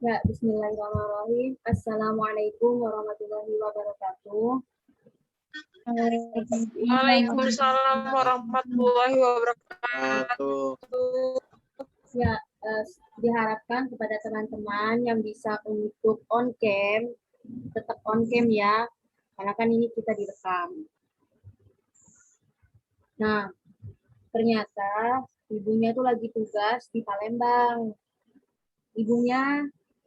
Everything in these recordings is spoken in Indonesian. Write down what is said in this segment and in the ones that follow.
Ya, bismillahirrahmanirrahim. Assalamualaikum warahmatullahi wabarakatuh. Waalaikumsalam warahmatullahi wabarakatuh. Ya, diharapkan kepada teman-teman yang bisa untuk on cam, tetap on cam ya, karena kan ini kita direkam. Nah, ternyata ibunya tuh lagi tugas di Palembang. Ibunya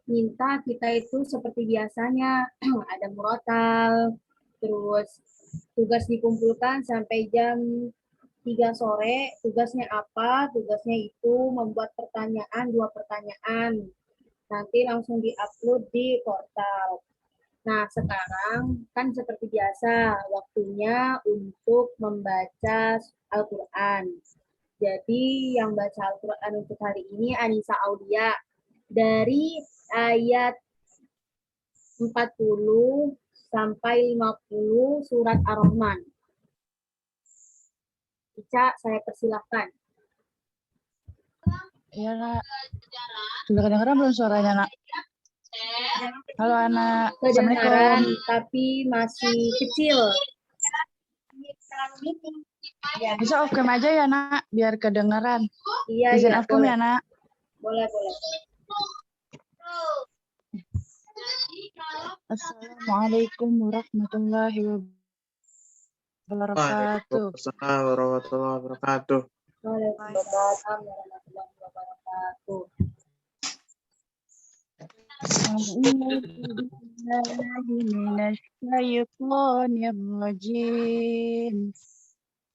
minta kita itu seperti biasanya, ada murotal, terus tugas dikumpulkan sampai jam 3 sore. Tugasnya apa? Tugasnya itu membuat pertanyaan, 2 pertanyaan. Nanti langsung diupload di portal. Nah, sekarang kan seperti biasa, waktunya untuk membaca Al-Quran. Jadi yang baca Al-Quran untuk hari ini Anissa Aulia dari ayat 40 sampai 50 surat Ar-Rahman. Ica, saya persilahkan. Iya, Nak. Sudah kedengeran belum suaranya, Nak? Halo, Anak. Kedengaran, Assalamualaikum. tapi masih kecil. Bisa off cam aja ya, Nak, biar kedengeran. Iya, Izin iya, off cam boleh. ya, Nak. Boleh, boleh. Assalamualaikum warahmatullahi wabarakatuh. Waalaikumsalam warahmatullahi wabarakatuh. Waalaikumsalam warahmatullahi wabarakatuh.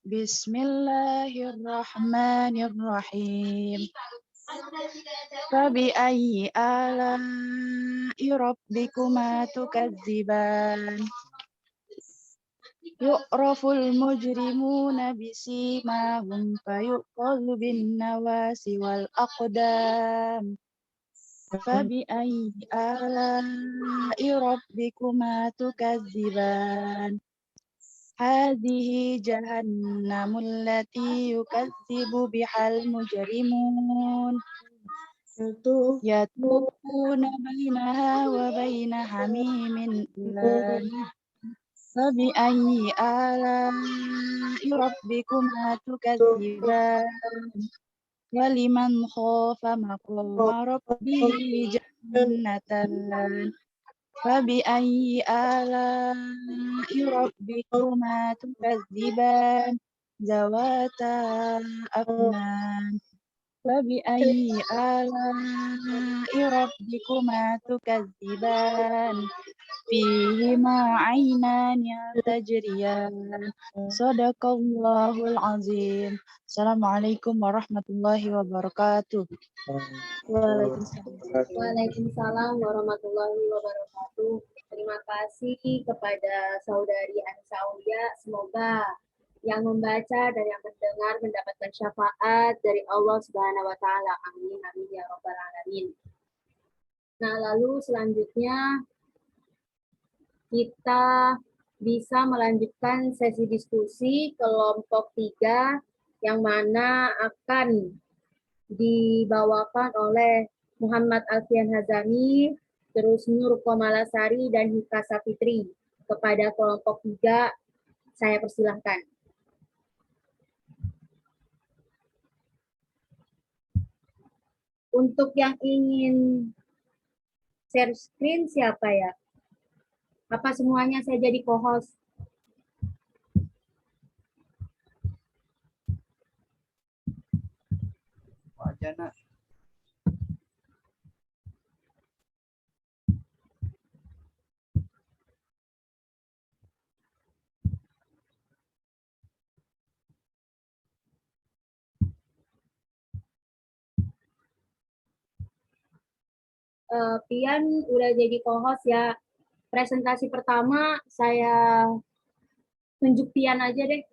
Bismillahirrahmanirrahim. Fabi'ayyi ala'i rabbikuma tukadziban. Yu'raful mujrimuna bisimahum fayuqalu bin nawasi wal aqdam. Fabi'ayyi ala'i rabbikuma tukadziban. Hadhihi jahannamul lati yukadzibu bihal mujrimun. Yatufuna bainaha wa baina hamimin ulan. Fabi'ayyi ala'i rabbikuma tukadziban. Waliman khafa maqama rabbihi jannatan. Fabi'ayyi ala'i rabbikuma tukadziban. Zawata afnan. Fabi'ayyi ala'i rabbikuma tukadziban. Fihima 'ainani tajriyan. Shadaqallahul azim. Assalamualaikum warahmatullahi wabarakatuh. Waalaikumsalam warahmatullahi wabarakatuh. Terima kasih kepada saudari Anissa Aulia. Semoga yang membaca dan yang mendengar mendapatkan syafaat dari Allah Subhanahu wa taala. Amin amin ya rabbal alamin. Nah, lalu selanjutnya kita bisa melanjutkan sesi diskusi kelompok 3 yang mana akan dibawakan oleh Muhammad Alfian Hazami, terus Nur Komalasari dan Hika Sapitri. Kepada kelompok 3, saya persilahkan. Untuk yang ingin share screen siapa ya? Apa semuanya saya jadi co-host? Wajana. Pian udah jadi co-host ya. Presentasi pertama saya tunjuk Pian aja deh.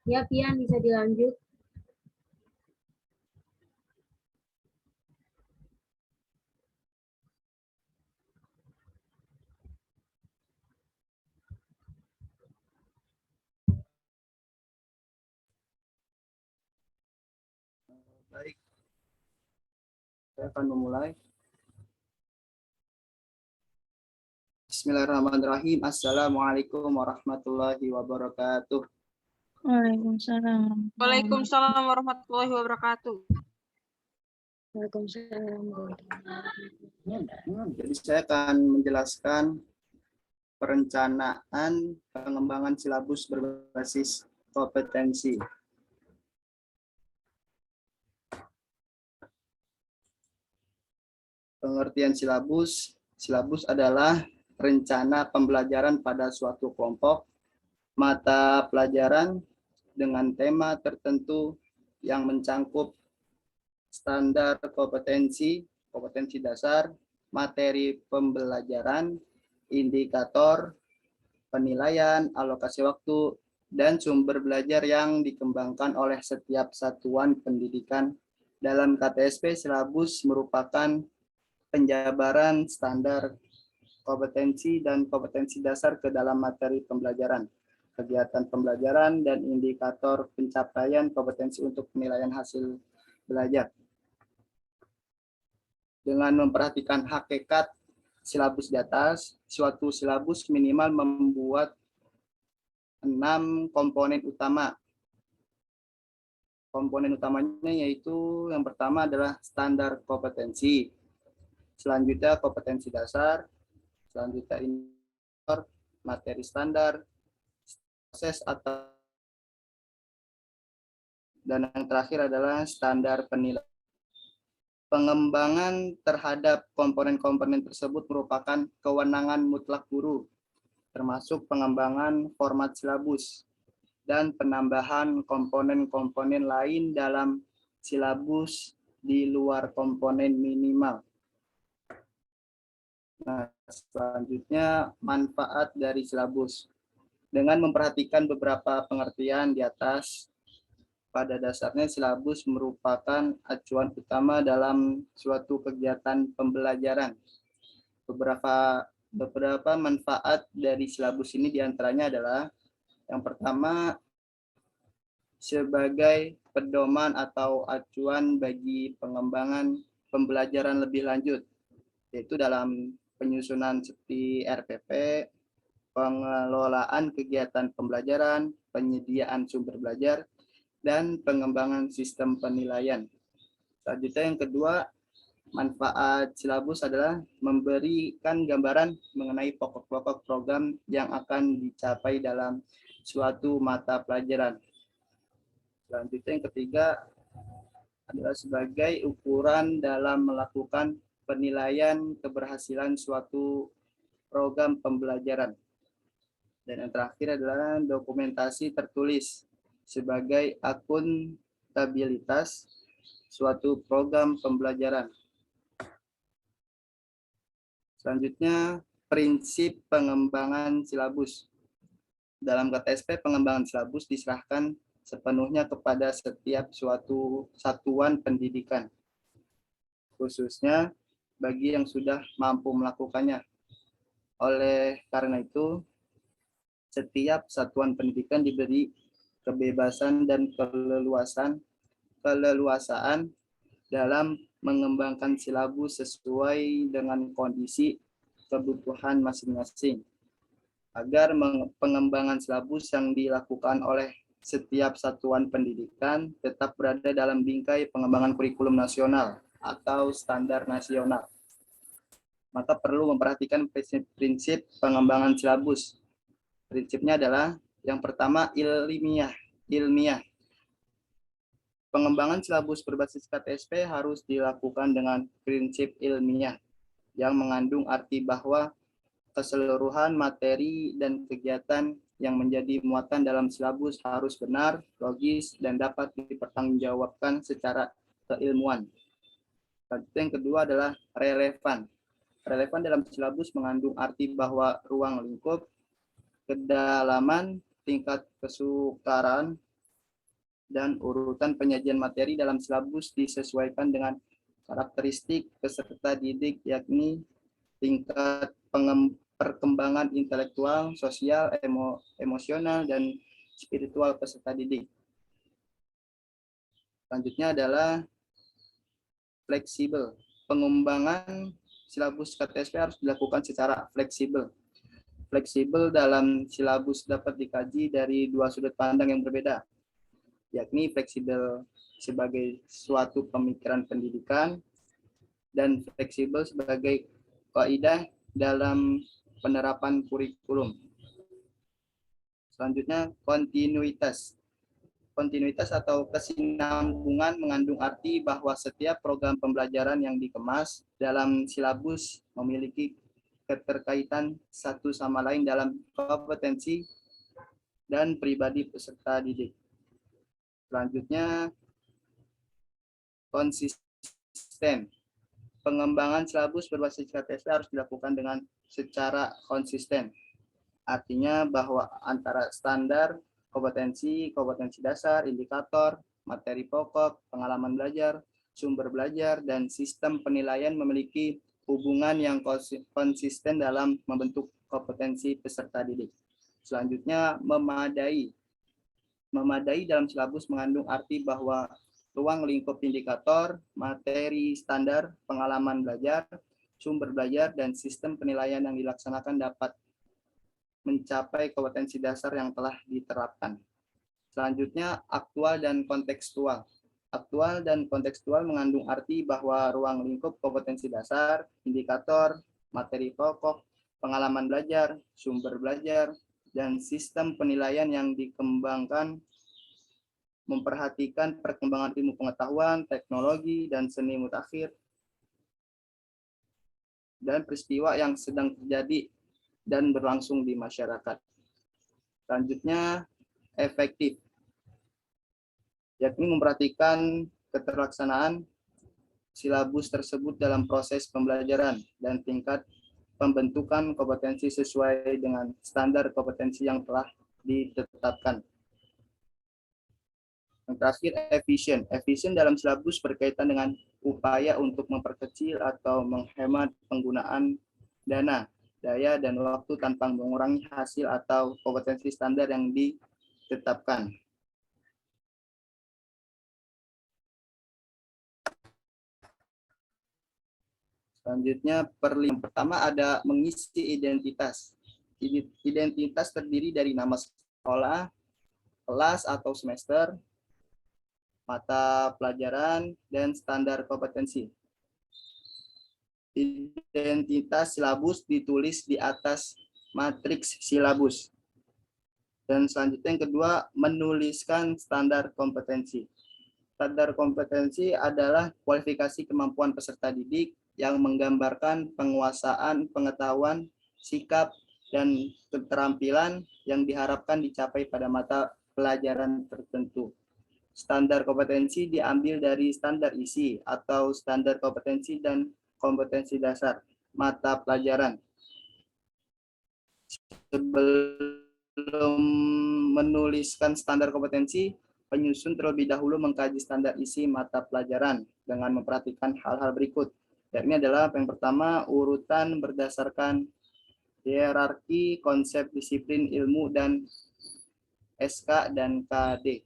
Ya, Pian bisa dilanjut. Baik, saya akan memulai. Bismillahirrahmanirrahim. Assalamualaikum warahmatullahi wabarakatuh. Waalaikumsalam. Waalaikumsalam warahmatullahi wabarakatuh. Waalaikumsalam. Jadi saya akan menjelaskan perencanaan pengembangan silabus berbasis kompetensi. Pengertian silabus. Silabus adalah rencana pembelajaran pada suatu kelompok mata pelajaran dengan tema tertentu yang mencangkup standar kompetensi, kompetensi dasar, materi pembelajaran, indikator, penilaian, alokasi waktu, dan sumber belajar yang dikembangkan oleh setiap satuan pendidikan. Dalam KTSP, silabus merupakan penjabaran standar kompetensi dan kompetensi dasar ke dalam materi pembelajaran, kegiatan pembelajaran, dan indikator pencapaian kompetensi untuk penilaian hasil belajar. Dengan memperhatikan hakikat silabus di atas, suatu silabus minimal membuat 6 komponen utama. Komponen utamanya yaitu yang pertama adalah standar kompetensi, selanjutnya kompetensi dasar, selanjutnya indikator, materi standar, proses atau, dan yang terakhir adalah standar penilaian. Pengembangan terhadap komponen-komponen tersebut merupakan kewenangan mutlak guru, termasuk pengembangan format silabus dan penambahan komponen-komponen lain dalam silabus di luar komponen minimal. Nah, selanjutnya manfaat dari silabus. Dengan memperhatikan beberapa pengertian di atas, pada dasarnya silabus merupakan acuan utama dalam suatu kegiatan pembelajaran. Beberapa manfaat dari silabus ini diantaranya adalah yang pertama, sebagai pedoman atau acuan bagi pengembangan pembelajaran lebih lanjut, yaitu dalam penyusunan seperti RPP, pengelolaan kegiatan pembelajaran, penyediaan sumber belajar, dan pengembangan sistem penilaian. Selanjutnya yang kedua, manfaat silabus adalah memberikan gambaran mengenai pokok-pokok program yang akan dicapai dalam suatu mata pelajaran. Selanjutnya yang ketiga adalah sebagai ukuran dalam melakukan penilaian keberhasilan suatu program pembelajaran. Dan yang terakhir adalah dokumentasi tertulis sebagai akuntabilitas suatu program pembelajaran. Selanjutnya, prinsip pengembangan silabus. Dalam KTSP, pengembangan silabus diserahkan sepenuhnya kepada setiap suatu satuan pendidikan, khususnya bagi yang sudah mampu melakukannya. Oleh karena itu, setiap satuan pendidikan diberi kebebasan dan keleluasaan dalam mengembangkan silabus sesuai dengan kondisi kebutuhan masing-masing, agar pengembangan silabus yang dilakukan oleh setiap satuan pendidikan tetap berada dalam bingkai pengembangan kurikulum nasional atau standar nasional. Maka perlu memperhatikan prinsip pengembangan silabus. Prinsipnya adalah yang pertama ilmiah. Pengembangan silabus berbasis KTSP harus dilakukan dengan prinsip ilmiah yang mengandung arti bahwa keseluruhan materi dan kegiatan yang menjadi muatan dalam silabus harus benar, logis, dan dapat dipertanggungjawabkan secara keilmuan. Yang kedua adalah relevan. Relevan dalam silabus mengandung arti bahwa ruang lingkup, kedalaman, tingkat kesukaran, dan urutan penyajian materi dalam silabus disesuaikan dengan karakteristik peserta didik, yakni tingkat perkembangan intelektual, sosial, emosional, dan spiritual peserta didik. Selanjutnya adalah fleksibel. Pengembangan silabus KTSP harus dilakukan secara fleksibel. Fleksibel dalam silabus dapat dikaji dari dua sudut pandang yang berbeda, yakni fleksibel sebagai suatu pemikiran pendidikan dan fleksibel sebagai kaidah dalam penerapan kurikulum. Selanjutnya, kontinuitas. Kontinuitas atau kesinambungan mengandung arti bahwa setiap program pembelajaran yang dikemas dalam silabus memiliki keterkaitan satu sama lain dalam kompetensi dan pribadi peserta didik. Selanjutnya, konsisten. Pengembangan silabus berbasis KTSP harus dilakukan dengan secara konsisten. Artinya bahwa antara standar, kompetensi dasar, indikator, materi pokok, pengalaman belajar, sumber belajar, dan sistem penilaian memiliki hubungan yang konsisten dalam membentuk kompetensi peserta didik. Selanjutnya, memadai. Memadai dalam silabus mengandung arti bahwa ruang lingkup indikator, materi standar, pengalaman belajar, sumber belajar, dan sistem penilaian yang dilaksanakan dapat mencapai kompetensi dasar yang telah diterapkan. Selanjutnya, aktual dan kontekstual. Aktual dan kontekstual mengandung arti bahwa ruang lingkup kompetensi dasar, indikator, materi pokok, pengalaman belajar, sumber belajar, dan sistem penilaian yang dikembangkan memperhatikan perkembangan ilmu pengetahuan, teknologi, dan seni mutakhir, dan peristiwa yang sedang terjadi dan berlangsung di masyarakat. Selanjutnya, efektif, yakni memperhatikan keterlaksanaan silabus tersebut dalam proses pembelajaran dan tingkat pembentukan kompetensi sesuai dengan standar kompetensi yang telah ditetapkan. Yang terakhir, efisien. Efisien dalam silabus berkaitan dengan upaya untuk memperkecil atau menghemat penggunaan dana, daya, dan waktu tanpa mengurangi hasil atau kompetensi standar yang ditetapkan. Selanjutnya, yang pertama ada mengisi identitas. Identitas terdiri dari nama sekolah, kelas atau semester, mata pelajaran, dan standar kompetensi. Identitas silabus ditulis di atas matriks silabus. Dan selanjutnya yang kedua, menuliskan standar kompetensi. Standar kompetensi adalah kualifikasi kemampuan peserta didik yang menggambarkan penguasaan pengetahuan, sikap, dan keterampilan yang diharapkan dicapai pada mata pelajaran tertentu. Standar kompetensi diambil dari standar isi atau standar kompetensi dan kompetensi dasar mata pelajaran. Sebelum menuliskan standar kompetensi, penyusun terlebih dahulu mengkaji standar isi mata pelajaran dengan memperhatikan hal-hal berikut. Yakni adalah yang pertama, urutan berdasarkan hierarki konsep disiplin ilmu dan SK dan KD.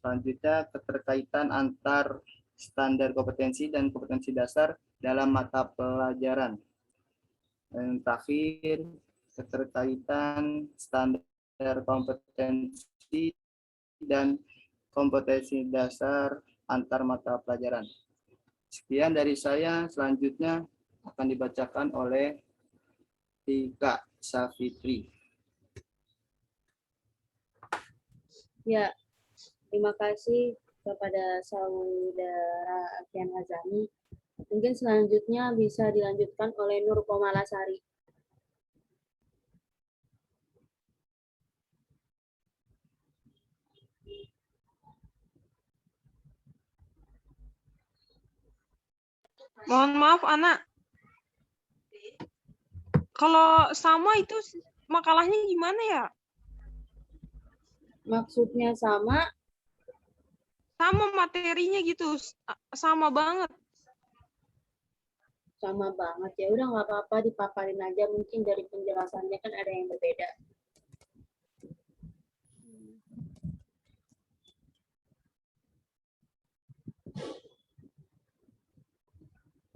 Selanjutnya, keterkaitan antar standar kompetensi dan kompetensi dasar dalam mata pelajaran. Dan terakhir, keterkaitan standar kompetensi dan kompetensi dasar antar mata pelajaran. Sekian dari saya, selanjutnya akan dibacakan oleh Tika Safitri. Ya, terima kasih kepada Saudara Alfian Azami. Mungkin selanjutnya bisa dilanjutkan oleh Nur Komalasari. Mohon maaf, Anak. Kalau sama itu makalahnya gimana ya? Maksudnya sama, sama materinya gitu, sama banget. Sama banget ya. Udah nggak apa-apa, dipaparin aja. Mungkin dari penjelasannya kan ada yang berbeda.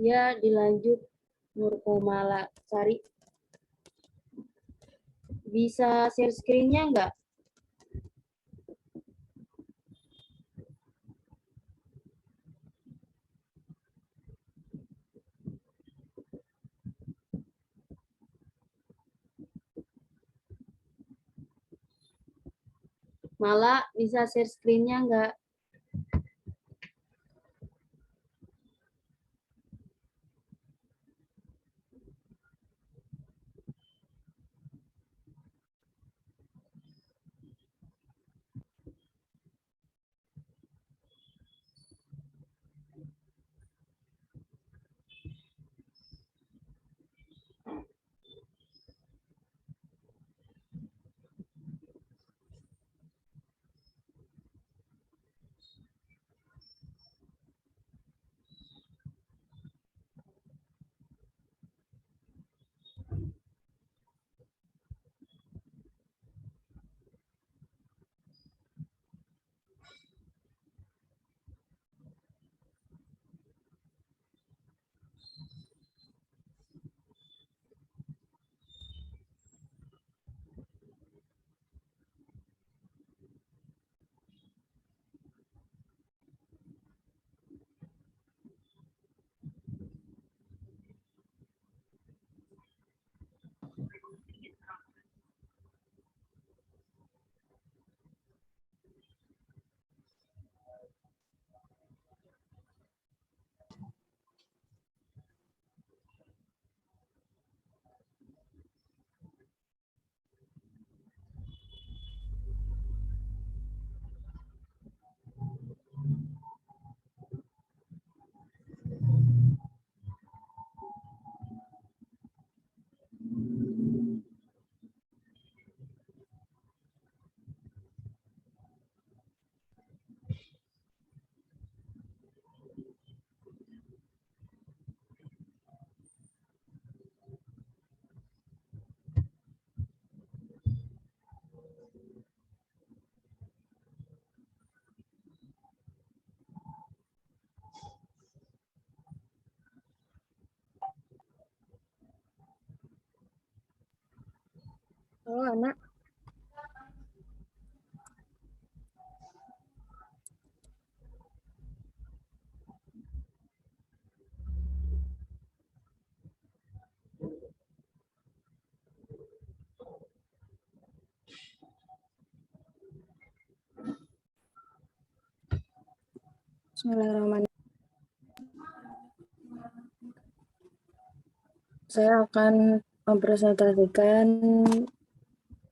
Ya, dilanjut Nurkomala Sari. Bisa share screen-nya nggak? Mala, bisa share screen-nya nggak? Halo, anak. Bismillahirrahmanirrahim. Saya akan mempresentasikan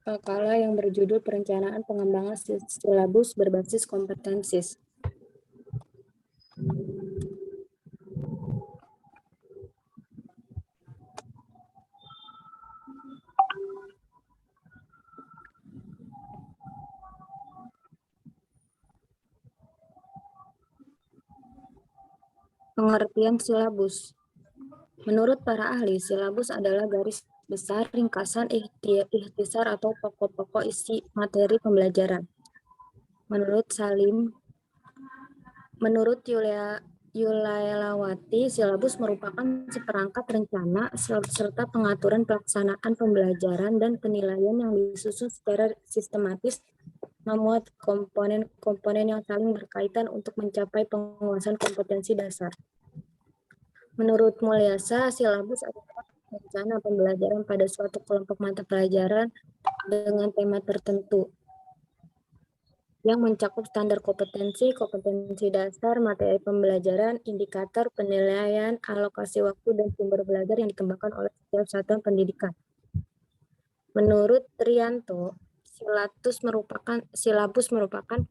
makalah yang berjudul Perencanaan Pengembangan Silabus Berbasis Kompetensis. Pengertian silabus. Menurut para ahli, silabus adalah garis besar ringkasan ikhtisar atau pokok-pokok isi materi pembelajaran. Menurut Yulailawati, silabus merupakan seperangkat rencana serta pengaturan pelaksanaan pembelajaran dan penilaian yang disusun secara sistematis, memuat komponen-komponen yang saling berkaitan untuk mencapai penguasaan kompetensi dasar. Menurut Mulyasa, silabus adalah rencana pembelajaran pada suatu kelompok mata pelajaran dengan tema tertentu yang mencakup standar kompetensi, kompetensi dasar, materi pembelajaran, indikator penilaian, alokasi waktu, dan sumber belajar yang dikembangkan oleh setiap satuan pendidikan. Menurut Trianto, silabus merupakan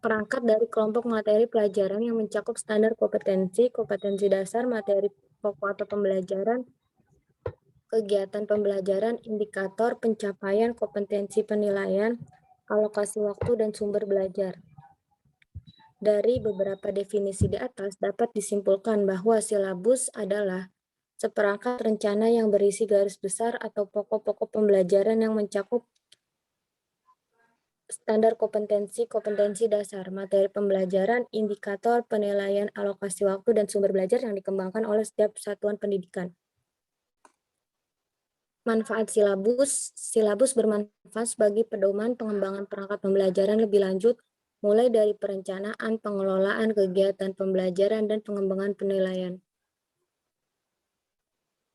perangkat dari kelompok materi pelajaran yang mencakup standar kompetensi, kompetensi dasar, materi pokok atau pembelajaran, kegiatan pembelajaran, indikator pencapaian kompetensi penilaian, alokasi waktu, dan sumber belajar. Dari beberapa definisi di atas dapat disimpulkan bahwa silabus adalah seperangkat rencana yang berisi garis besar atau pokok-pokok pembelajaran yang mencakup standar kompetensi dasar, materi pembelajaran, indikator, penilaian, alokasi waktu, dan sumber belajar yang dikembangkan oleh setiap satuan pendidikan. Manfaat silabus. Silabus bermanfaat sebagai pedoman pengembangan perangkat pembelajaran lebih lanjut, mulai dari perencanaan, pengelolaan kegiatan pembelajaran, dan pengembangan penilaian.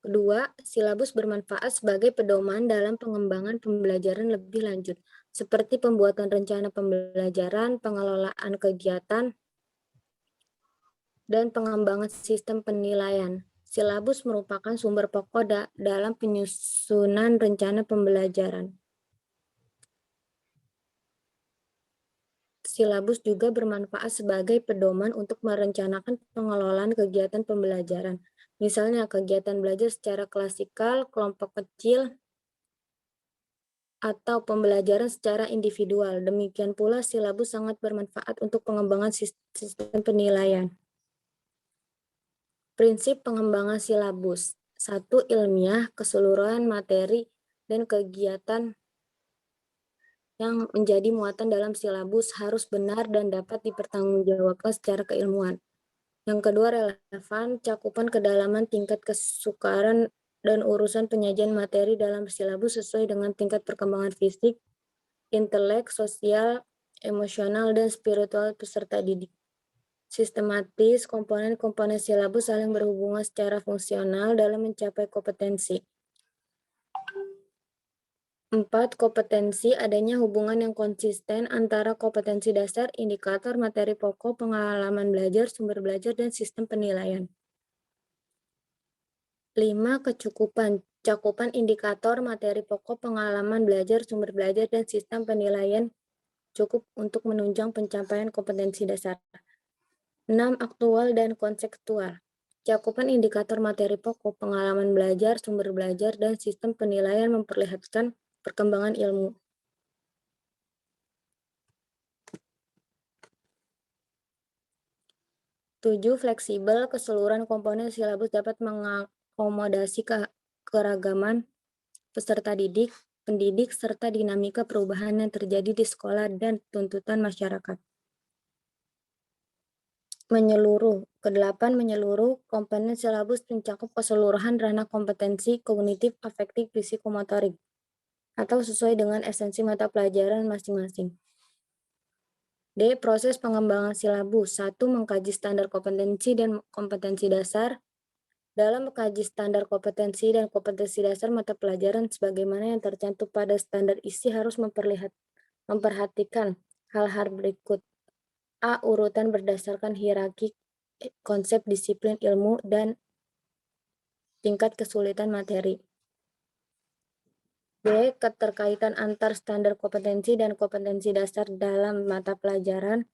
Kedua, silabus bermanfaat sebagai pedoman dalam pengembangan pembelajaran lebih lanjut, seperti pembuatan rencana pembelajaran, pengelolaan kegiatan, dan pengembangan sistem penilaian. Silabus merupakan sumber pokok dalam penyusunan rencana pembelajaran. Silabus juga bermanfaat sebagai pedoman untuk merencanakan pengelolaan kegiatan pembelajaran. Misalnya kegiatan belajar secara klasikal, kelompok kecil, atau pembelajaran secara individual. Demikian pula silabus sangat bermanfaat untuk pengembangan sistem penilaian. Prinsip pengembangan silabus. 1. Ilmiah, keseluruhan materi dan kegiatan yang menjadi muatan dalam silabus harus benar dan dapat dipertanggungjawabkan secara keilmuan. Yang kedua, relevan, cakupan kedalaman tingkat kesukaran dan urusan penyajian materi dalam silabus sesuai dengan tingkat perkembangan fisik, intelek, sosial, emosional, dan spiritual peserta didik. Sistematis, komponen-komponen silabus saling berhubungan secara fungsional dalam mencapai kompetensi. 4. Kompetensi, adanya hubungan yang konsisten antara kompetensi dasar, indikator, materi pokok, pengalaman belajar, sumber belajar, dan sistem penilaian. 5. Kecukupan, cakupan indikator, materi pokok, pengalaman belajar, sumber belajar, dan sistem penilaian cukup untuk menunjang pencapaian kompetensi dasar. 6. Aktual dan konseptual, cakupan indikator materi pokok, pengalaman belajar, sumber belajar, dan sistem penilaian memperlihatkan perkembangan ilmu. Tujuh, fleksibel, keseluruhan komponen silabus dapat mengakomodasi keragaman peserta didik, pendidik, serta dinamika perubahan yang terjadi di sekolah dan tuntutan masyarakat. Menyeluruh. Kedelapan, menyeluruh, komponen silabus mencakup keseluruhan ranah kompetensi kognitif, afektif, psikomotorik, atau sesuai dengan esensi mata pelajaran masing-masing. D. Proses pengembangan silabus. 1. Mengkaji standar kompetensi dan kompetensi dasar. Dalam mengkaji standar kompetensi dan kompetensi dasar mata pelajaran sebagaimana yang tercantum pada standar isi harus memperhatikan hal-hal berikut. A. Urutan berdasarkan hierarki konsep disiplin ilmu dan tingkat kesulitan materi. B. Keterkaitan antar standar kompetensi dan kompetensi dasar dalam mata pelajaran.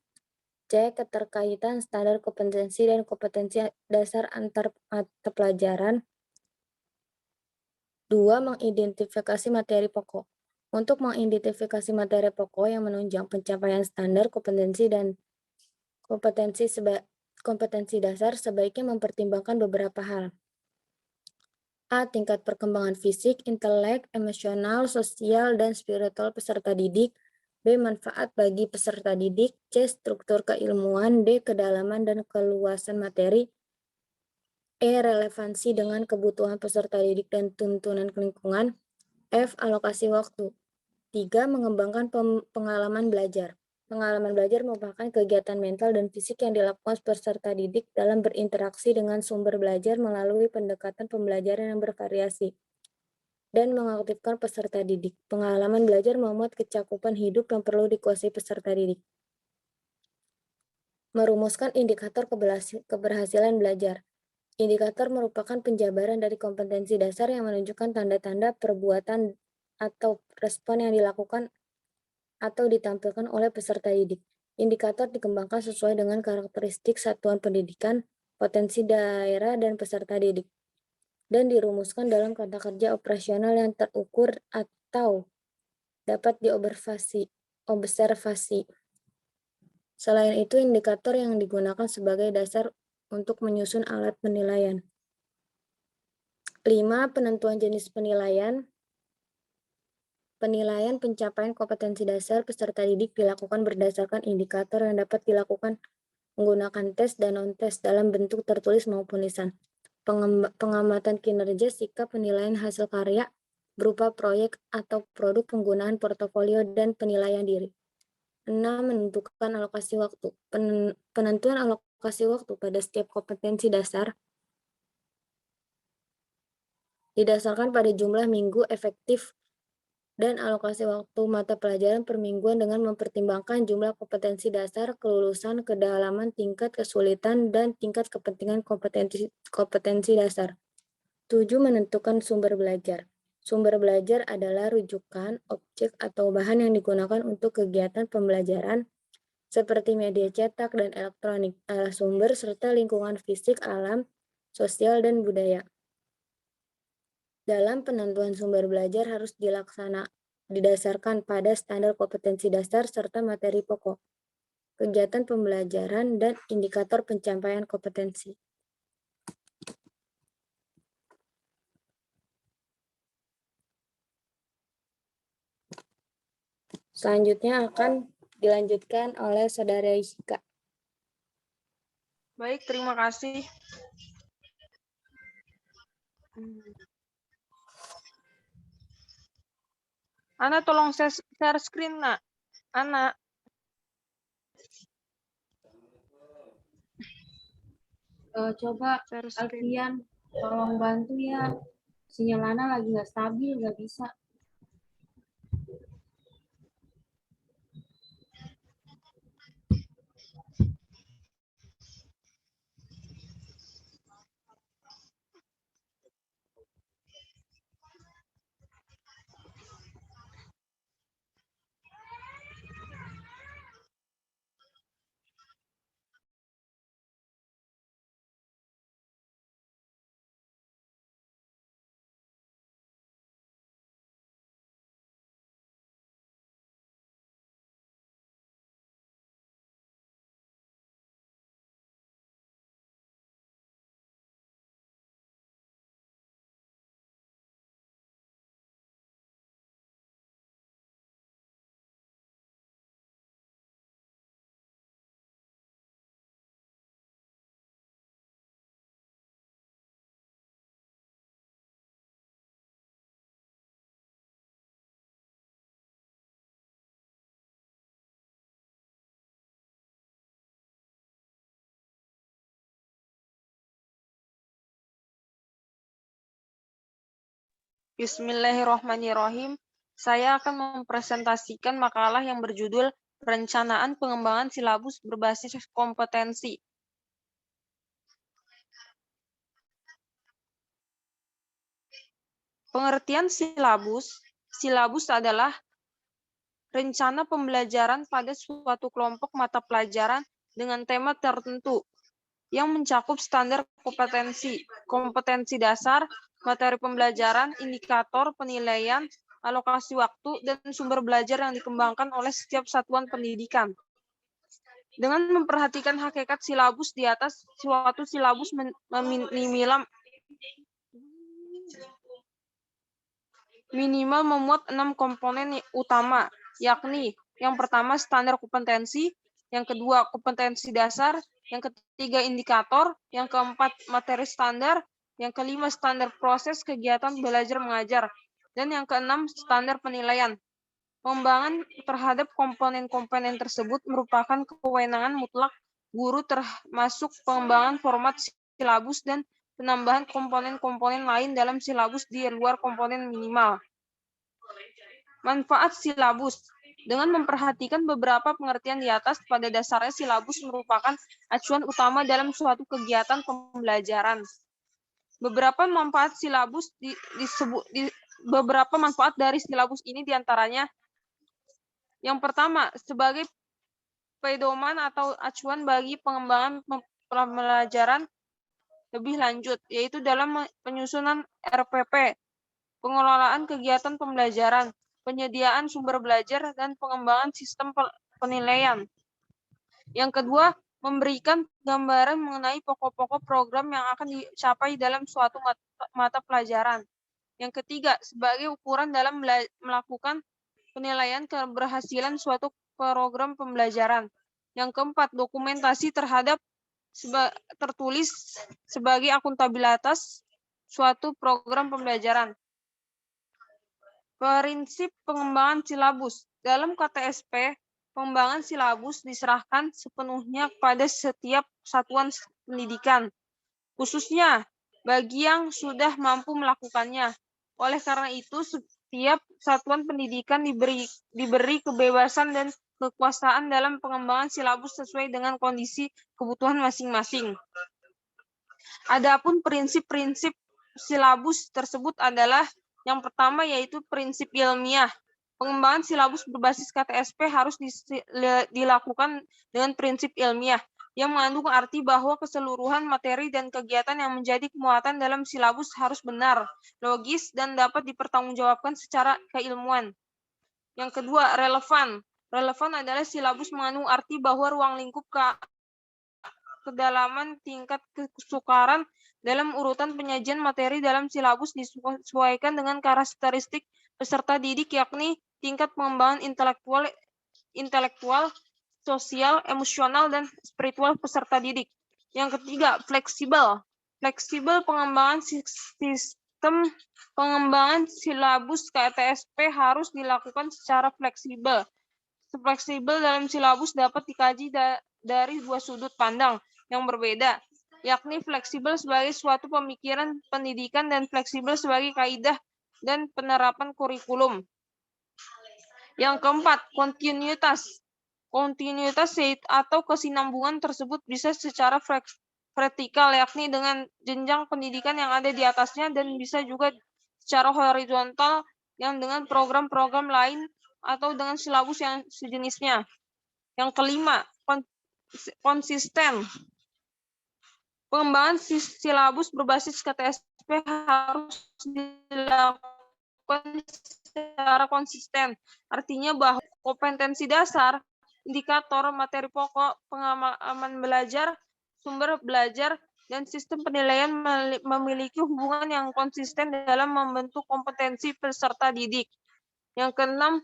C. Keterkaitan standar kompetensi dan kompetensi dasar antar mata pelajaran. 2. Mengidentifikasi materi pokok. Untuk mengidentifikasi materi pokok yang menunjang pencapaian standar kompetensi dan kompetensi dasar sebaiknya mempertimbangkan beberapa hal. A. Tingkat perkembangan fisik, intelek, emosional, sosial, dan spiritual peserta didik. B. Manfaat bagi peserta didik. C. Struktur keilmuan. D. Kedalaman dan keluasan materi. E. Relevansi dengan kebutuhan peserta didik dan tuntunan lingkungan. F. Alokasi waktu. 3. Mengembangkan pengalaman belajar. Pengalaman belajar merupakan kegiatan mental dan fisik yang dilakukan peserta didik dalam berinteraksi dengan sumber belajar melalui pendekatan pembelajaran yang bervariasi dan mengaktifkan peserta didik. Pengalaman belajar memuat kecakupan hidup yang perlu dikuasai peserta didik. Merumuskan indikator keberhasilan belajar. Indikator merupakan penjabaran dari kompetensi dasar yang menunjukkan tanda-tanda perbuatan atau respon yang dilakukan atau ditampilkan oleh peserta didik. Indikator dikembangkan sesuai dengan karakteristik satuan pendidikan, potensi daerah, dan peserta didik, dan dirumuskan dalam kata kerja operasional yang terukur atau dapat diobservasi. Selain itu, indikator yang digunakan sebagai dasar untuk menyusun alat penilaian. 5. Penentuan jenis penilaian. Penilaian pencapaian kompetensi dasar peserta didik dilakukan berdasarkan indikator yang dapat dilakukan menggunakan tes dan non-tes dalam bentuk tertulis maupun lisan. Pengamatan kinerja sikap penilaian hasil karya berupa proyek atau produk penggunaan portofolio dan penilaian diri. 6. Menentukan alokasi waktu. Penentuan alokasi waktu pada setiap kompetensi dasar didasarkan pada jumlah minggu efektif dan alokasi waktu mata pelajaran permingguan dengan mempertimbangkan jumlah kompetensi dasar, kelulusan, kedalaman, tingkat kesulitan, dan tingkat kepentingan kompetensi dasar. 7. Menentukan sumber belajar. Sumber belajar adalah rujukan, objek, atau bahan yang digunakan untuk kegiatan pembelajaran seperti media cetak dan elektronik, alat sumber, serta lingkungan fisik, alam, sosial, dan budaya. Dalam penentuan sumber belajar harus didasarkan pada standar kompetensi dasar serta materi pokok, kegiatan pembelajaran, dan indikator pencapaian kompetensi. Selanjutnya akan dilanjutkan oleh Saudara Ishika. Baik, terima kasih. Ana tolong share screen, Nak. Ana. Coba Share screen. Alfian, tolong bantu ya. Sinyal Ana lagi nggak stabil, nggak bisa. Bismillahirrahmanirrahim. Saya akan mempresentasikan makalah yang berjudul Perencanaan Pengembangan Silabus Berbasis Kompetensi. Pengertian silabus. Silabus adalah rencana pembelajaran pada suatu kelompok mata pelajaran dengan tema tertentu yang mencakup standar kompetensi, kompetensi dasar, materi pembelajaran, indikator, penilaian, alokasi waktu, dan sumber belajar yang dikembangkan oleh setiap satuan pendidikan. Dengan memperhatikan hakikat silabus di atas, suatu silabus minimal memuat 6 komponen utama, yakni yang pertama standar kompetensi, yang kedua kompetensi dasar, yang ketiga indikator, yang keempat materi standar, yang kelima standar proses kegiatan belajar mengajar, dan yang keenam standar penilaian. Pengembangan terhadap komponen-komponen tersebut merupakan kewenangan mutlak guru, termasuk pengembangan format silabus dan penambahan komponen-komponen lain dalam silabus di luar komponen minimal. Manfaat silabus. Dengan memperhatikan beberapa pengertian di atas, pada dasarnya silabus merupakan acuan utama dalam suatu kegiatan pembelajaran. Beberapa manfaat silabus beberapa manfaat dari silabus ini diantaranya: yang pertama, sebagai pedoman atau acuan bagi pengembangan pembelajaran lebih lanjut, yaitu dalam penyusunan RPP, pengelolaan kegiatan pembelajaran, penyediaan sumber belajar, dan pengembangan sistem penilaian. Yang kedua, memberikan gambaran mengenai pokok-pokok program yang akan dicapai dalam suatu mata pelajaran. Yang ketiga, sebagai ukuran dalam melakukan penilaian keberhasilan suatu program pembelajaran. Yang keempat, dokumentasi terhadap tertulis sebagai akuntabilitas suatu program pembelajaran. Prinsip pengembangan silabus. Dalam KTSP, pengembangan silabus diserahkan sepenuhnya kepada setiap satuan pendidikan, khususnya bagi yang sudah mampu melakukannya. Oleh karena itu, setiap satuan pendidikan diberi kebebasan dan kekuasaan dalam pengembangan silabus sesuai dengan kondisi kebutuhan masing-masing. Adapun prinsip-prinsip silabus tersebut adalah yang pertama yaitu prinsip ilmiah. Pengembangan silabus berbasis KTSP harus dilakukan dengan prinsip ilmiah yang mengandung arti bahwa keseluruhan materi dan kegiatan yang menjadi muatan dalam silabus harus benar, logis, dan dapat dipertanggungjawabkan secara keilmuan. Yang kedua, relevan. Relevan adalah silabus mengandung arti bahwa ruang lingkup kedalaman tingkat kesukaran dalam urutan penyajian materi dalam silabus disesuaikan dengan karakteristik peserta didik, yakni tingkat pengembangan intelektual, sosial, emosional, dan spiritual peserta didik. Yang ketiga, fleksibel. Fleksibel pengembangan sistem pengembangan silabus KTSP harus dilakukan secara fleksibel. Fleksibel dalam silabus dapat dikaji dari dua sudut pandang yang berbeda, yakni fleksibel sebagai suatu pemikiran pendidikan dan fleksibel sebagai kaidah dan penerapan kurikulum. Yang keempat, kontinuitas. Kontinuitas atau kesinambungan tersebut bisa secara vertikal, yakni dengan jenjang pendidikan yang ada di atasnya, dan bisa juga secara horizontal yang dengan program-program lain atau dengan silabus yang sejenisnya. Yang kelima, konsisten. Pengembangan silabus berbasis KTSP harus dilakukan secara konsisten. Artinya bahwa kompetensi dasar, indikator, materi pokok, pengalaman belajar, sumber belajar, dan sistem penilaian memiliki hubungan yang konsisten dalam membentuk kompetensi peserta didik. Yang keenam,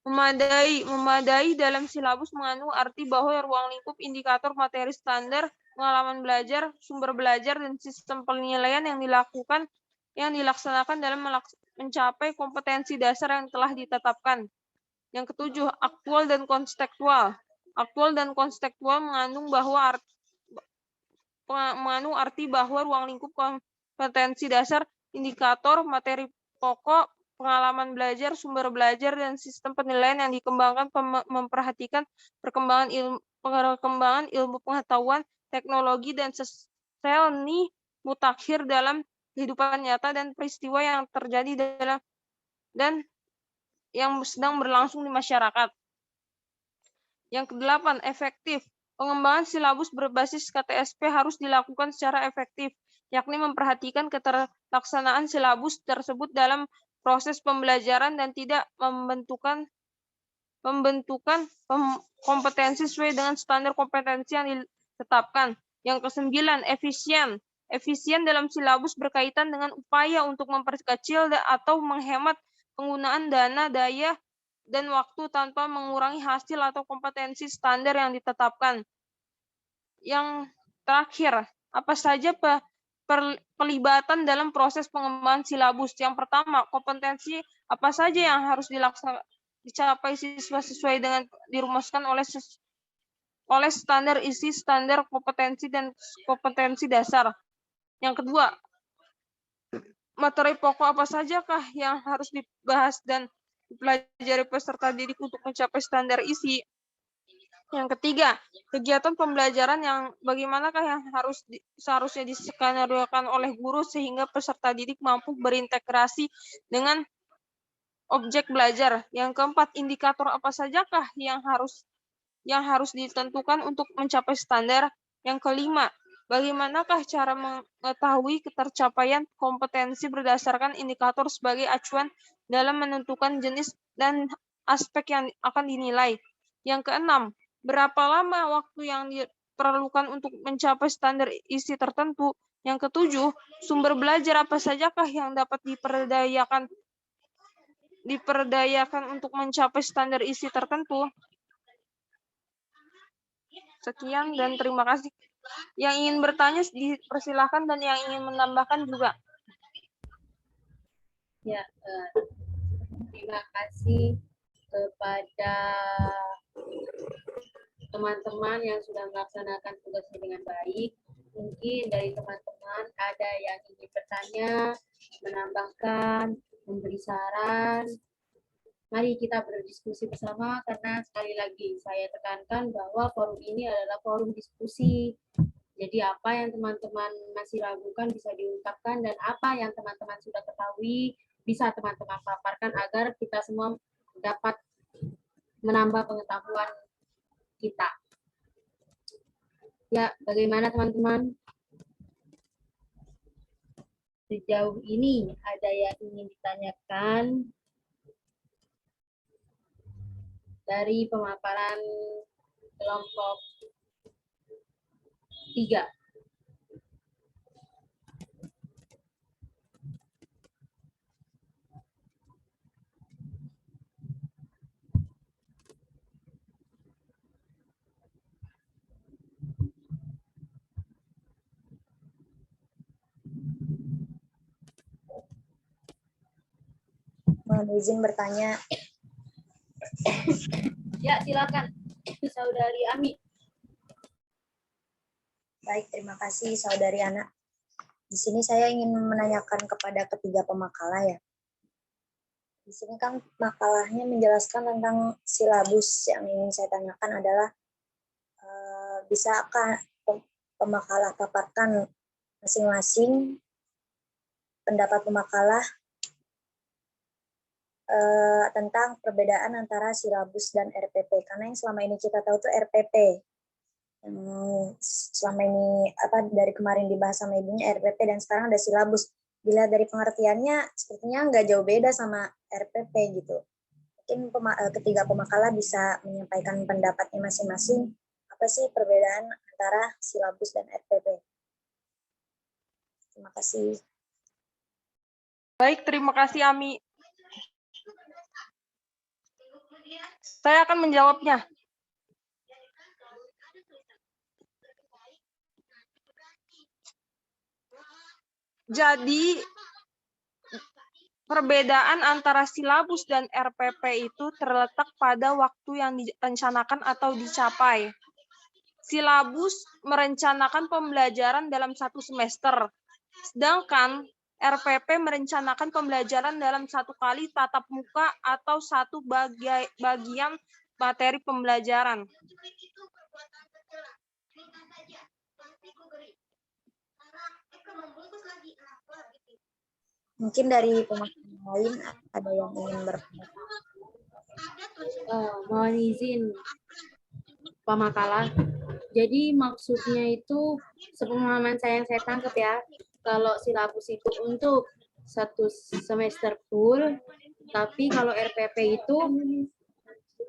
memadai. Memadai dalam silabus mengandung arti bahwa ruang lingkup indikator materi standar, pengalaman belajar, sumber belajar, dan sistem penilaian yang dilaksanakan dalam mencapai kompetensi dasar yang telah ditetapkan. Yang ketujuh, aktual dan kontekstual. Aktual dan kontekstual mengandung arti bahwa ruang lingkup kompetensi dasar, indikator, materi pokok, pengalaman belajar, sumber belajar, dan sistem penilaian yang dikembangkan memperhatikan perkembangan ilmu pengetahuan, teknologi, dan seni mutakhir dalam kehidupan nyata dan peristiwa yang terjadi dan yang sedang berlangsung di masyarakat. Yang kedelapan, efektif. Pengembangan silabus berbasis KTSP harus dilakukan secara efektif, yakni memperhatikan keterlaksanaan silabus tersebut dalam proses pembelajaran dan tidak pembentukan kompetensi sesuai dengan standar kompetensi yang ditetapkan. Yang kesembilan, efisien. Efisien dalam silabus berkaitan dengan upaya untuk memperkecil atau menghemat penggunaan dana, daya, dan waktu tanpa mengurangi hasil atau kompetensi standar yang ditetapkan. Yang terakhir, apa saja pelibatan dalam proses pengembangan silabus? Yang pertama, kompetensi apa saja yang harus dicapai siswa sesuai dengan dirumuskan oleh standar isi, standar kompetensi, dan kompetensi dasar. Yang kedua, materi pokok apa sajakah yang harus dibahas dan dipelajari peserta didik untuk mencapai standar isi. Yang ketiga, kegiatan pembelajaran yang bagaimanakah yang seharusnya diskenariokan oleh guru sehingga peserta didik mampu berintegrasi dengan objek belajar. Yang keempat, indikator apa sajakah yang harus ditentukan untuk mencapai standar. Yang kelima, bagaimanakah cara mengetahui ketercapaian kompetensi berdasarkan indikator sebagai acuan dalam menentukan jenis dan aspek yang akan dinilai. Yang keenam, Berapa lama waktu yang diperlukan untuk mencapai standar isi tertentu? Yang ketujuh, sumber belajar apa sajakah yang dapat diperdayakan untuk mencapai standar isi tertentu? Sekian dan terima kasih. Yang ingin bertanya dipersilahkan dan yang ingin menambahkan juga. Ya, terima kasih kepada teman-teman yang sudah melaksanakan tugasnya dengan baik. Mungkin dari teman-teman ada yang ingin bertanya, menambahkan, memberi saran. Mari kita berdiskusi bersama karena sekali lagi saya tekankan bahwa forum ini adalah forum diskusi. Jadi apa yang teman-teman masih ragukan bisa diungkapkan dan apa yang teman-teman sudah ketahui bisa teman-teman paparkan agar kita semua dapat menambah pengetahuan kita. Ya, bagaimana teman-teman? Sejauh ini ada yang ingin ditanyakan dari pemaparan kelompok 3. Mohon izin bertanya. Ya, silakan. Saudari Ami. Baik, terima kasih Saudari Ana. Di sini saya ingin menanyakan kepada ketiga pemakalah ya. Di sini kan makalahnya menjelaskan tentang silabus. Yang ingin saya tanyakan adalah bisakah pemakalah paparkan masing-masing pendapat pemakalah tentang perbedaan antara silabus dan RPP, karena yang selama ini kita tahu tuh RPP, yang selama ini dari kemarin dibahas sama ibunya RPP dan sekarang ada silabus. Bila dari pengertiannya sepertinya nggak jauh beda sama RPP gitu. Mungkin ketiga pemakalah bisa menyampaikan pendapatnya masing-masing. Apa sih perbedaan antara silabus dan RPP? Terima kasih. Baik, terima kasih Ami. Saya akan menjawabnya. Jadi, perbedaan antara silabus dan RPP itu terletak pada waktu yang direncanakan atau dicapai. Silabus merencanakan pembelajaran dalam 1 semester, sedangkan RPP merencanakan pembelajaran dalam 1 kali tatap muka atau 1 bagian materi pembelajaran. Mungkin dari pemakalah lain ada yang ingin berpendapat. Mohon izin pemakalah. Jadi maksudnya itu sepemahaman saya yang saya tangkap ya, kalau silabus itu untuk 1 semester full, tapi kalau RPP itu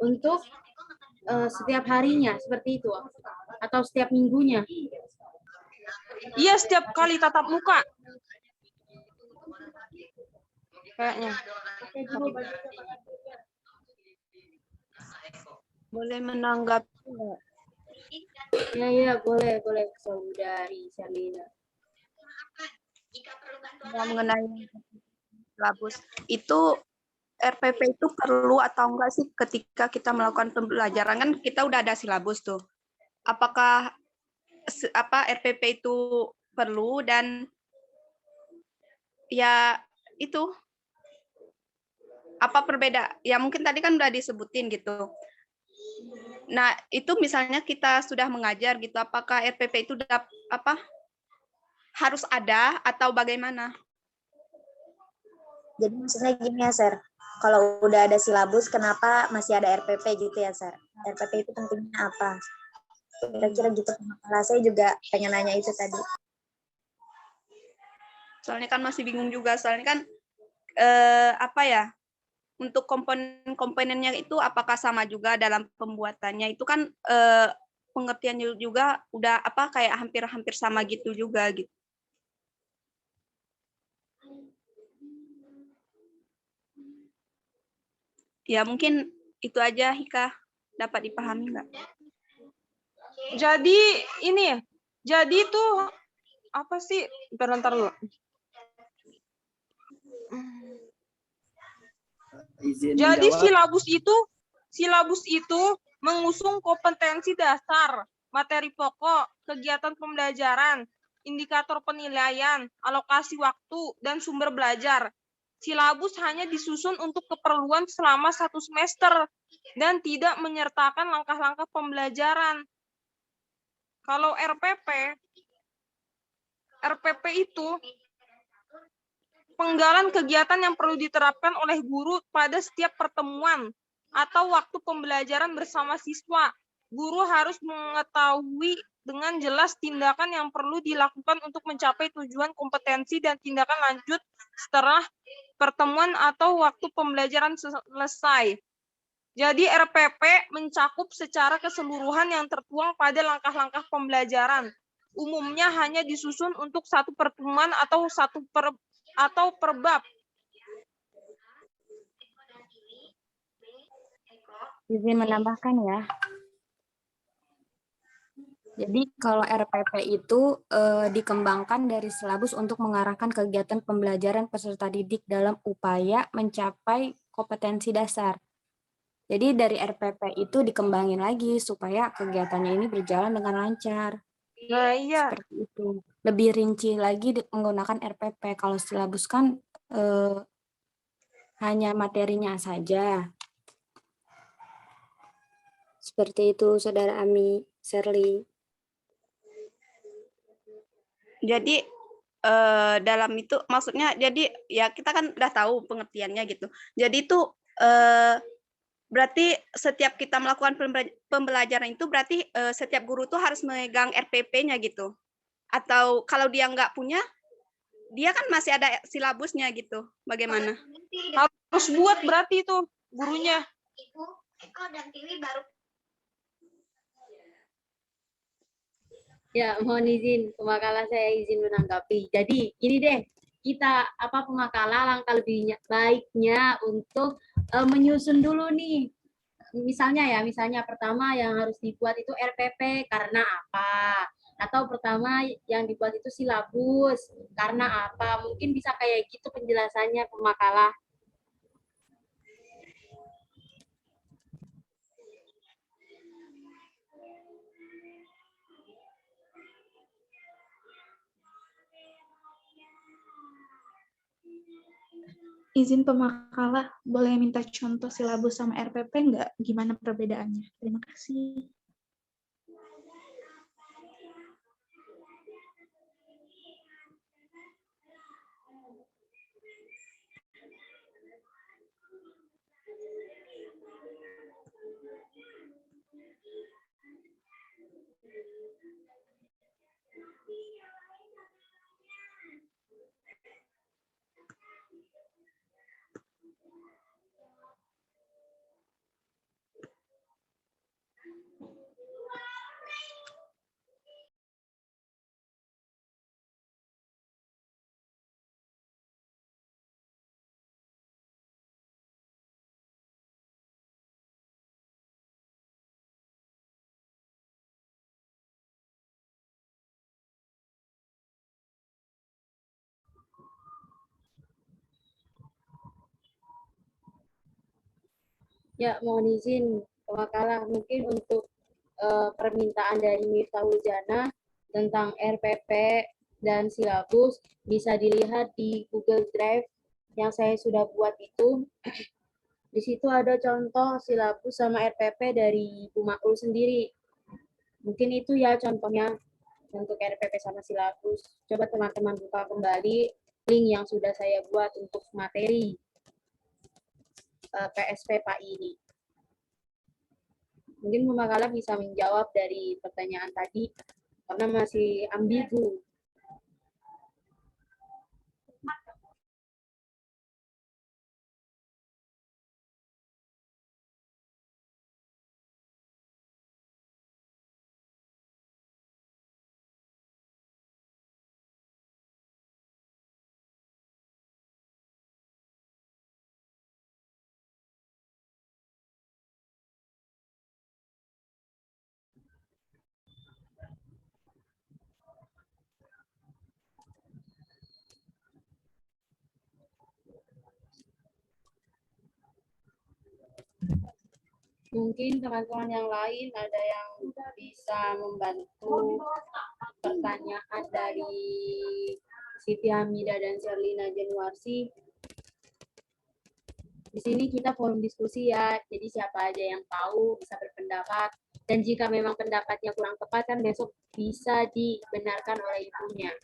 untuk setiap harinya, seperti itu, atau setiap minggunya. Iya, setiap kali tatap muka. Kayaknya. Boleh menanggapi nggak? Ya, boleh Saudari Shalina. Mengenai silabus itu RPP itu perlu atau enggak sih ketika kita melakukan pembelajaran? Kan kita udah ada silabus tuh. Apakah RPP itu perlu dan ya itu apa perbedaan? Ya mungkin tadi kan udah disebutin gitu. Nah, itu misalnya kita sudah mengajar gitu, apakah RPP itu harus ada atau bagaimana? Jadi maksudnya gini ya, Sir. Kalau udah ada silabus, kenapa masih ada RPP gitu ya, Sir? RPP itu pentingnya apa? Kira-kira gitu. Malah saya juga pengen nanya itu tadi. Soalnya kan masih bingung juga, soalnya kan untuk komponen-komponennya itu apakah sama juga dalam pembuatannya? Itu kan pengertiannya juga udah kayak hampir-hampir sama gitu juga gitu. Ya mungkin itu aja, Hika. Dapat dipahami nggak? Jadi ini, jadi tuh apa sih? Bentar dulu. Izin Jadi menjawab. silabus itu mengusung kompetensi dasar, materi pokok, kegiatan pembelajaran, indikator penilaian, alokasi waktu, dan sumber belajar. Silabus hanya disusun untuk keperluan selama 1 semester dan tidak menyertakan langkah-langkah pembelajaran. Kalau RPP itu penggalan kegiatan yang perlu diterapkan oleh guru pada setiap pertemuan atau waktu pembelajaran bersama siswa. Guru harus mengetahui dengan jelas tindakan yang perlu dilakukan untuk mencapai tujuan kompetensi dan tindakan lanjut setelah pertemuan atau waktu pembelajaran selesai. Jadi RPP mencakup secara keseluruhan yang tertuang pada langkah-langkah pembelajaran. Umumnya hanya disusun untuk satu pertemuan atau per bab. Izin menambahkan ya. Jadi kalau RPP itu dikembangkan dari silabus untuk mengarahkan kegiatan pembelajaran peserta didik dalam upaya mencapai kompetensi dasar. Jadi dari RPP itu dikembangin lagi supaya kegiatannya ini berjalan dengan lancar. Nah, iya. Seperti itu. Lebih rinci lagi menggunakan RPP. Kalau silabus kan hanya materinya saja. Seperti itu, Saudara Ami, Shirley. Jadi dalam itu maksudnya jadi ya kita kan udah tahu pengertiannya gitu. Jadi itu berarti setiap kita melakukan pembelajaran itu berarti setiap guru tuh harus memegang RPP-nya gitu. Atau kalau dia nggak punya, dia kan masih ada silabusnya gitu. Bagaimana? Harus buat berarti itu gurunya. Ya, mohon izin, pemakalah saya izin menanggapi. Jadi, ini deh, kita pemakalah langkah lebih baiknya untuk menyusun dulu nih. Misalnya pertama yang harus dibuat itu RPP karena apa? Atau pertama yang dibuat itu silabus karena apa? Mungkin bisa kayak gitu penjelasannya pemakalah. Izin pemakalah, boleh minta contoh silabus sama RPP nggak? Gimana perbedaannya? Terima kasih. Ya, mohon izin pemakalah mungkin untuk permintaan dari Miftahul Jannah tentang RPP dan silabus bisa dilihat di Google Drive yang saya sudah buat itu. Di situ ada contoh silabus sama RPP dari Bu Makul sendiri. Mungkin itu ya contohnya untuk RPP sama silabus. Coba teman-teman buka kembali link yang sudah saya buat untuk materi PSP PAI ini. Mungkin pemakalah bisa menjawab dari pertanyaan tadi karena masih ambigu. Mungkin teman-teman yang lain ada yang bisa membantu pertanyaan dari Siti Hamidah dan Sherlina Januarsi. Di sini kita forum diskusi ya, jadi siapa aja yang tahu bisa berpendapat. Dan jika memang pendapatnya kurang tepat kan besok bisa dibenarkan oleh ibunya.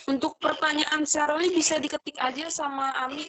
Untuk pertanyaan Shirley bisa diketik aja sama Ami.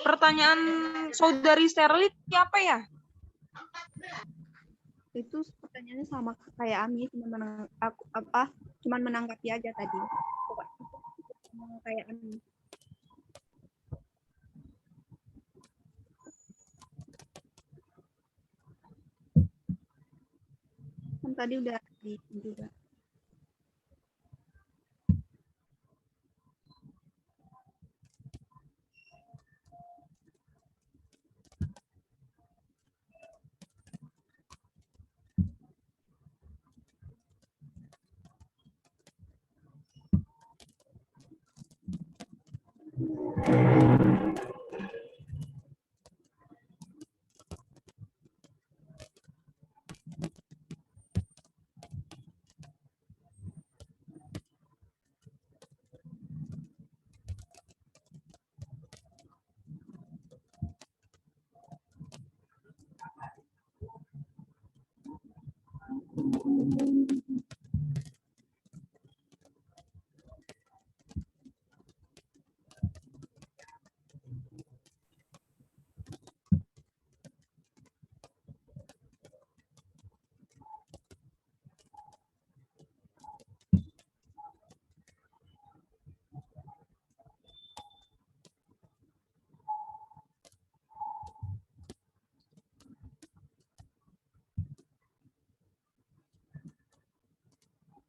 pertanyaan saudari Sterlit siapa ya? Itu pertanyaannya sama kayak Ami, cuman menanggapi aja tadi. Sama kayak Ami. Kan tadi udah di juga.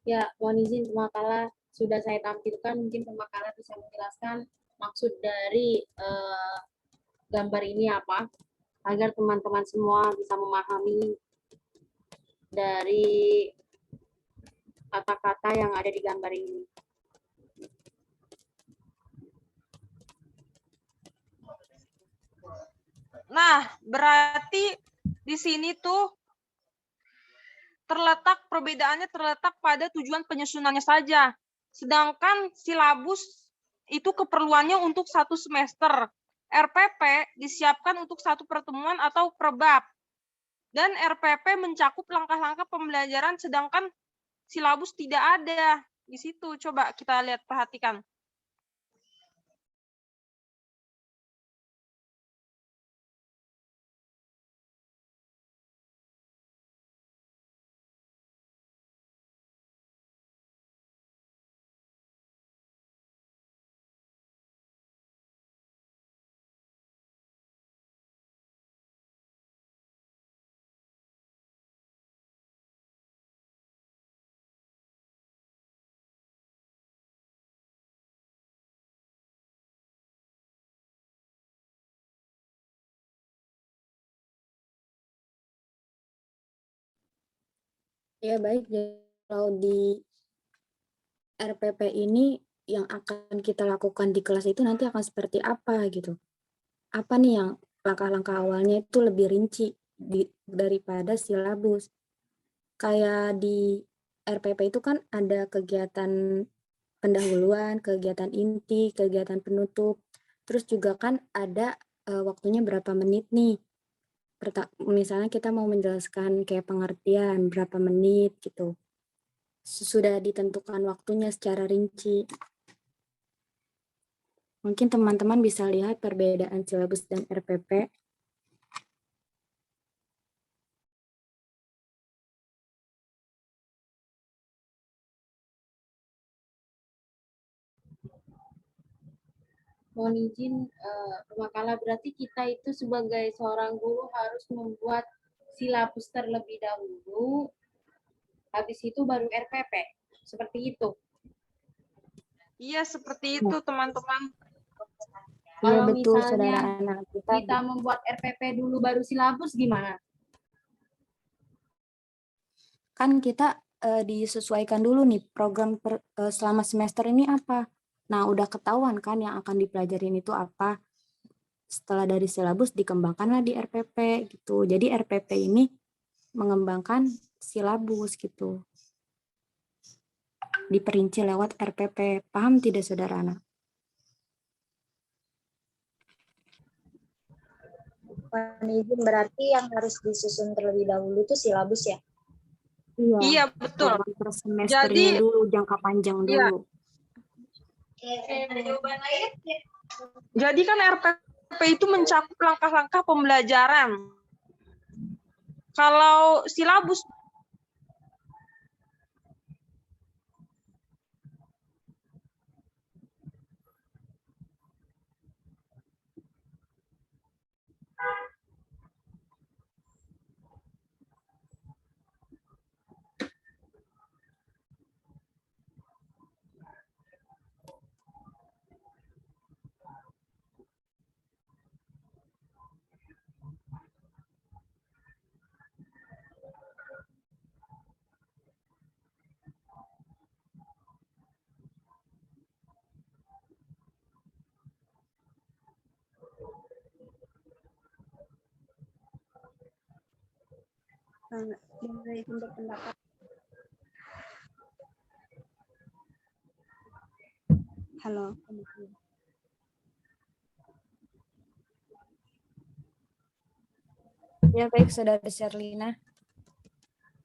Ya, mohon izin pemakala sudah saya tampilkan, mungkin pemakala bisa menjelaskan maksud dari gambar ini apa, agar teman-teman semua bisa memahami dari kata-kata yang ada di gambar ini. Nah, berarti di sini tuh perbedaannya terletak pada tujuan penyusunannya saja. Sedangkan silabus itu keperluannya untuk 1 semester. RPP disiapkan untuk 1 pertemuan atau per bab. Dan RPP mencakup langkah-langkah pembelajaran, sedangkan silabus tidak ada di situ. Coba kita lihat, perhatikan. Ya baik, jadi kalau di RPP ini yang akan kita lakukan di kelas itu nanti akan seperti apa gitu. Apa nih yang langkah-langkah awalnya itu lebih rinci daripada silabus. Kayak di RPP itu kan ada kegiatan pendahuluan, kegiatan inti, kegiatan penutup. Terus juga kan ada waktunya berapa menit nih. Misalnya kita mau menjelaskan kayak pengertian berapa menit gitu. Sudah ditentukan waktunya secara rinci. Mungkin teman-teman bisa lihat perbedaan silabus dan RPP. Mohon izin pemakala, berarti kita itu sebagai seorang guru harus membuat silabus terlebih dahulu, habis itu baru RPP. Seperti itu. Iya, seperti itu, teman-teman. Iya Kalau betul, misalnya saudara anak kita membuat RPP dulu baru silabus gimana? Kan kita disesuaikan dulu nih program selama semester ini apa. Nah, udah ketahuan kan yang akan dipelajarin itu apa. Setelah dari silabus dikembangkanlah di RPP gitu. Jadi RPP ini mengembangkan silabus gitu. Diperinci lewat RPP. Paham tidak saudara anak? Izin berarti yang harus disusun terlebih dahulu itu silabus ya? Iya, betul. Per semesternya Jadi, dulu, jangka panjang dulu. Jadi kan RPP itu mencakup langkah-langkah pembelajaran. Kalau silabus Boleh berpendapat. Halo. Ya, baik, Saudara Sherlina.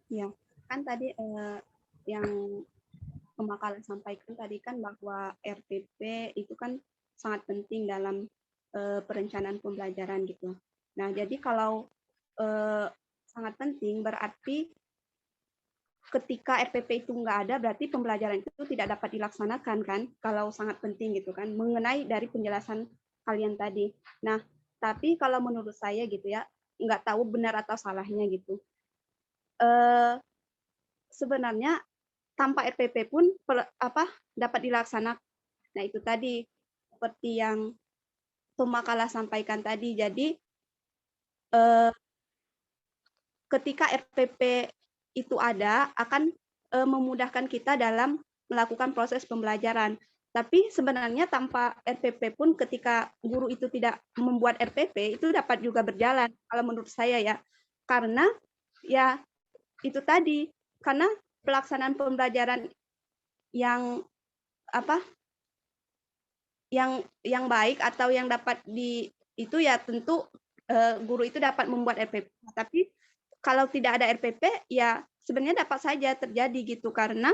Ya, kan tadi yang pemakalah sampaikan tadi kan bahwa RPP itu kan sangat penting dalam perencanaan pembelajaran gitu. Nah, jadi kalau sangat penting berarti ketika RPP itu nggak ada, berarti pembelajaran itu tidak dapat dilaksanakan kan? Kalau sangat penting gitu kan, mengenai dari penjelasan kalian tadi. Nah, tapi kalau menurut saya gitu ya, nggak tahu benar atau salahnya gitu. Sebenarnya tanpa RPP pun dapat dilaksanakan. Nah, itu tadi seperti yang pemakalah sampaikan tadi. Jadi ketika RPP itu ada akan memudahkan kita dalam melakukan proses pembelajaran. Tapi sebenarnya tanpa RPP pun ketika guru itu tidak membuat RPP itu dapat juga berjalan kalau menurut saya ya. Karena ya itu tadi, karena pelaksanaan pembelajaran yang yang baik atau yang dapat itu ya tentu guru itu dapat membuat RPP. Tapi kalau tidak ada RPP ya sebenarnya dapat saja terjadi gitu, karena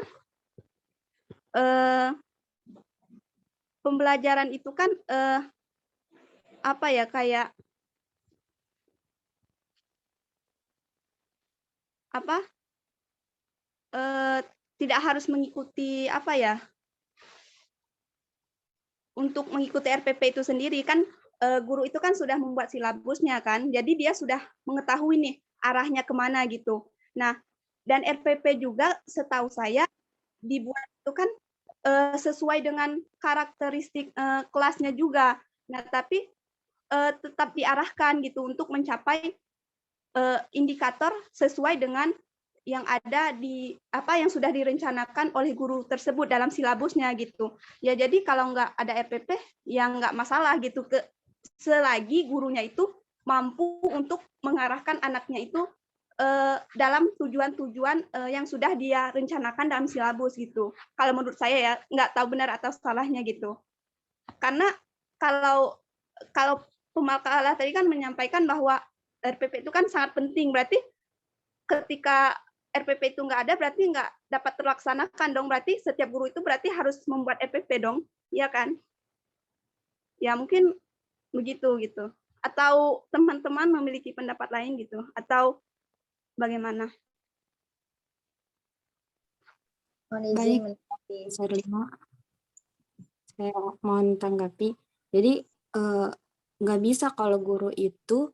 pembelajaran itu kan kayak tidak harus mengikuti untuk mengikuti RPP itu sendiri kan, guru itu kan sudah membuat silabusnya kan, jadi dia sudah mengetahui nih arahnya kemana gitu. Nah, dan RPP juga setahu saya dibuat itu kan sesuai dengan karakteristik kelasnya juga. Nah, tapi tetap diarahkan gitu untuk mencapai indikator sesuai dengan yang ada di yang sudah direncanakan oleh guru tersebut dalam silabusnya gitu. Ya jadi kalau nggak ada RPP ya nggak masalah gitu, selagi gurunya itu mampu untuk mengarahkan anaknya itu dalam tujuan-tujuan yang sudah dia rencanakan dalam silabus gitu. Kalau menurut saya ya, nggak tahu benar atau salahnya gitu. Karena kalau pemakalah tadi kan menyampaikan bahwa RPP itu kan sangat penting, berarti ketika RPP itu nggak ada berarti nggak dapat terlaksanakan dong, berarti setiap guru itu berarti harus membuat RPP dong, ya kan? Ya mungkin begitu gitu. Atau teman-teman memiliki pendapat lain gitu, atau bagaimana? Baik, Sherlina. Saya mohon tanggapi. Jadi nggak bisa kalau guru itu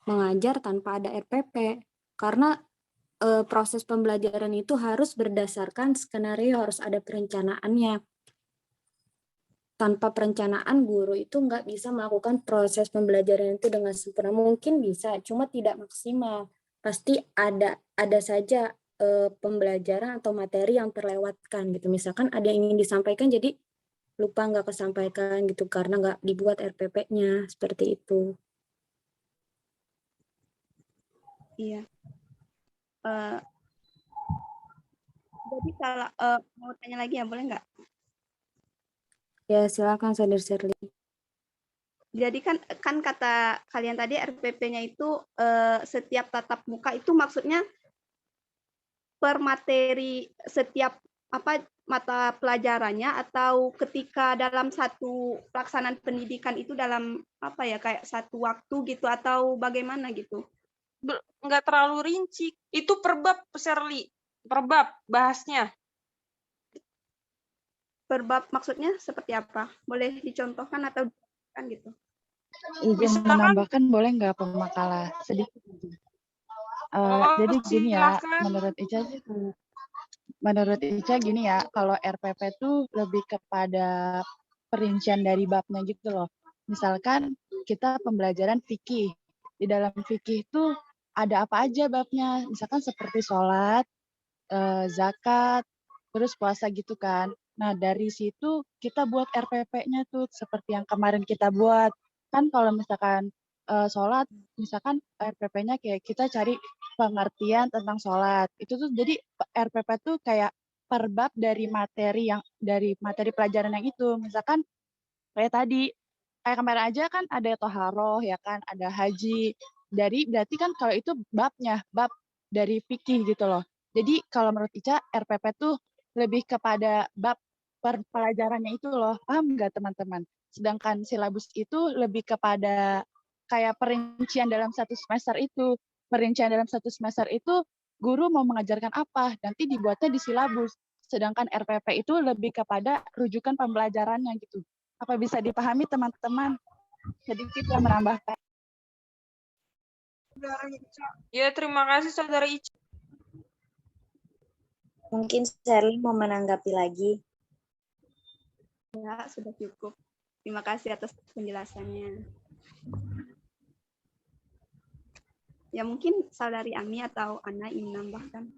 mengajar tanpa ada RPP, karena proses pembelajaran itu harus berdasarkan skenario, harus ada perencanaannya. Tanpa perencanaan, guru itu nggak bisa melakukan proses pembelajaran itu dengan sempurna. Mungkin bisa, cuma tidak maksimal. Pasti ada saja pembelajaran atau materi yang terlewatkan gitu. Misalkan ada yang ingin disampaikan, jadi lupa nggak kesampaikan gitu karena nggak dibuat RPP-nya, seperti itu. Iya. Jadi kalau mau tanya lagi ya, boleh nggak? Ya, silakan Saudara Sherly. Jadi kan kata kalian tadi RPP-nya itu setiap tatap muka itu maksudnya per materi setiap apa mata pelajarannya, atau ketika dalam satu pelaksanaan pendidikan itu dalam apa ya, kayak satu waktu gitu, atau bagaimana gitu? Nggak terlalu rinci. Itu per bab, Shirley. Per bab bahasnya. Per bab maksudnya seperti apa? Boleh dicontohkan atau kan gitu? Izin Misalkan, menambahkan boleh nggak Pemakalah sedikit? Jadi gini ya, silakan. menurut Ica gini ya, kalau RPP tuh lebih kepada perincian dari babnya gitu loh. Misalkan kita pembelajaran fikih. Di dalam fikih tuh ada apa aja babnya. Misalkan seperti sholat, zakat, terus puasa gitu kan. Nah, dari situ kita buat RPP-nya tuh seperti yang kemarin kita buat. Kan kalau misalkan sholat, misalkan RPP-nya kayak kita cari pengertian tentang sholat. Itu tuh jadi RPP tuh kayak per bab dari materi pelajaran yang itu. Misalkan kayak tadi, kayak kemarin aja kan ada toharoh ya kan, ada haji. Berarti kan kalau itu babnya, bab dari fikih gitu loh. Jadi kalau menurut Ica, RPP tuh lebih kepada bab per pelajarannya itu loh. Paham nggak teman-teman? Sedangkan silabus itu lebih kepada kayak perincian dalam satu semester itu. Perincian dalam satu semester itu guru mau mengajarkan apa, nanti dibuatnya di silabus. Sedangkan RPP itu lebih kepada rujukan pembelajarannya gitu. Apa bisa dipahami teman-teman? Sedikit yang menambahkan. Ya, terima kasih Saudara Ica. Mungkin Shirley mau menanggapi lagi. Ya, sudah cukup. Terima kasih atas penjelasannya. Ya, mungkin Saudari Ami atau Ana ingin menambahkan.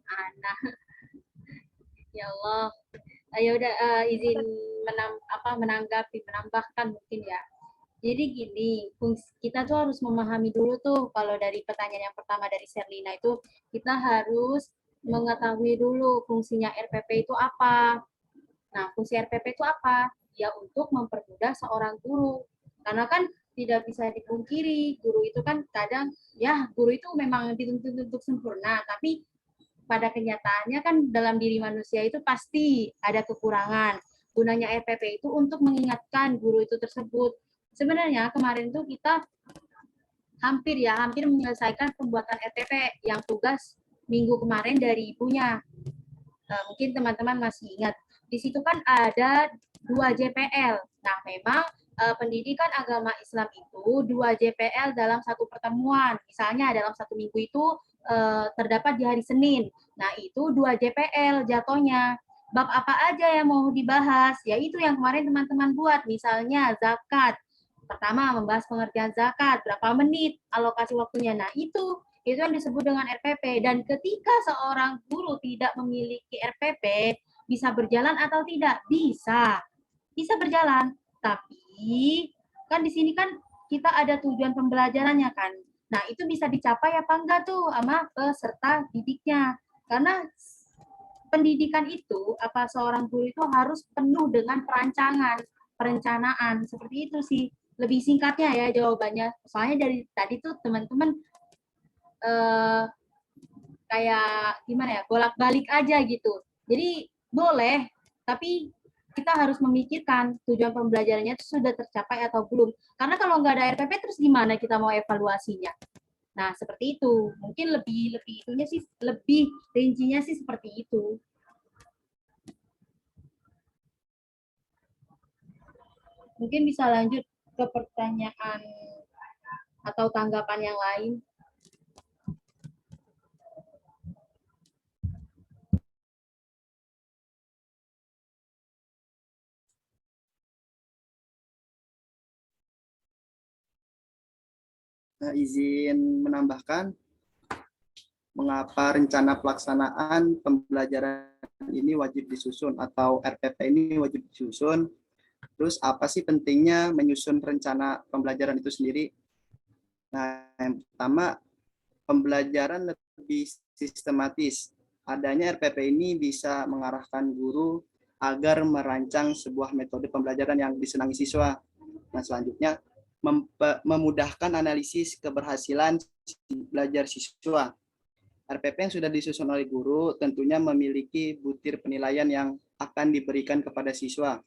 Ana. Ya Allah. Ya udah izin menambahkan mungkin ya. Jadi gini, kita tuh harus memahami dulu tuh kalau dari pertanyaan yang pertama dari Sherlina itu kita harus mengetahui dulu fungsinya RPP itu apa. Nah, fungsi RPP itu apa? Ya untuk mempermudah seorang guru. Karena kan tidak bisa dipungkiri, guru itu kan kadang, ya guru itu memang dituntut untuk sempurna, tapi pada kenyataannya kan dalam diri manusia itu pasti ada kekurangan. Gunanya RPP itu untuk mengingatkan guru itu tersebut. Sebenarnya kemarin tuh kita hampir menyelesaikan pembuatan RPP yang tugas minggu kemarin dari ibunya. Mungkin teman-teman masih ingat. Di situ kan ada 2 JPL. Nah, memang pendidikan agama Islam itu 2 JPL dalam satu pertemuan. Misalnya dalam satu minggu itu terdapat di hari Senin. Nah, itu 2 JPL jatuhnya. Bab apa aja yang mau dibahas? Ya itu yang kemarin teman-teman buat. Misalnya zakat. Pertama, membahas pengertian zakat, berapa menit alokasi waktunya. Nah, itu yang disebut dengan RPP. Dan ketika seorang guru tidak memiliki RPP, bisa berjalan atau tidak? Bisa berjalan. Tapi kan di sini kan kita ada tujuan pembelajarannya kan. Nah, itu bisa dicapai apa enggak tuh sama peserta didiknya. Karena pendidikan itu, apa seorang guru itu harus penuh dengan perencanaan. Seperti itu sih. Lebih singkatnya ya jawabannya. Soalnya dari tadi tuh teman-teman kayak gimana ya, bolak-balik aja gitu. Jadi boleh, tapi kita harus memikirkan tujuan pembelajarannya itu sudah tercapai atau belum. Karena kalau nggak ada RPP terus gimana kita mau evaluasinya? Nah, seperti itu. Mungkin lebih rincinya sih seperti itu. Mungkin bisa lanjut ke pertanyaan atau tanggapan yang lain. Izin menambahkan, mengapa rencana pelaksanaan pembelajaran ini wajib disusun atau RPP ini wajib disusun. Terus apa sih pentingnya menyusun rencana pembelajaran itu sendiri? Nah, yang pertama, pembelajaran lebih sistematis. Adanya RPP ini bisa mengarahkan guru agar merancang sebuah metode pembelajaran yang disenangi siswa. Nah, selanjutnya, memudahkan analisis keberhasilan belajar siswa. RPP yang sudah disusun oleh guru tentunya memiliki butir penilaian yang akan diberikan kepada siswa.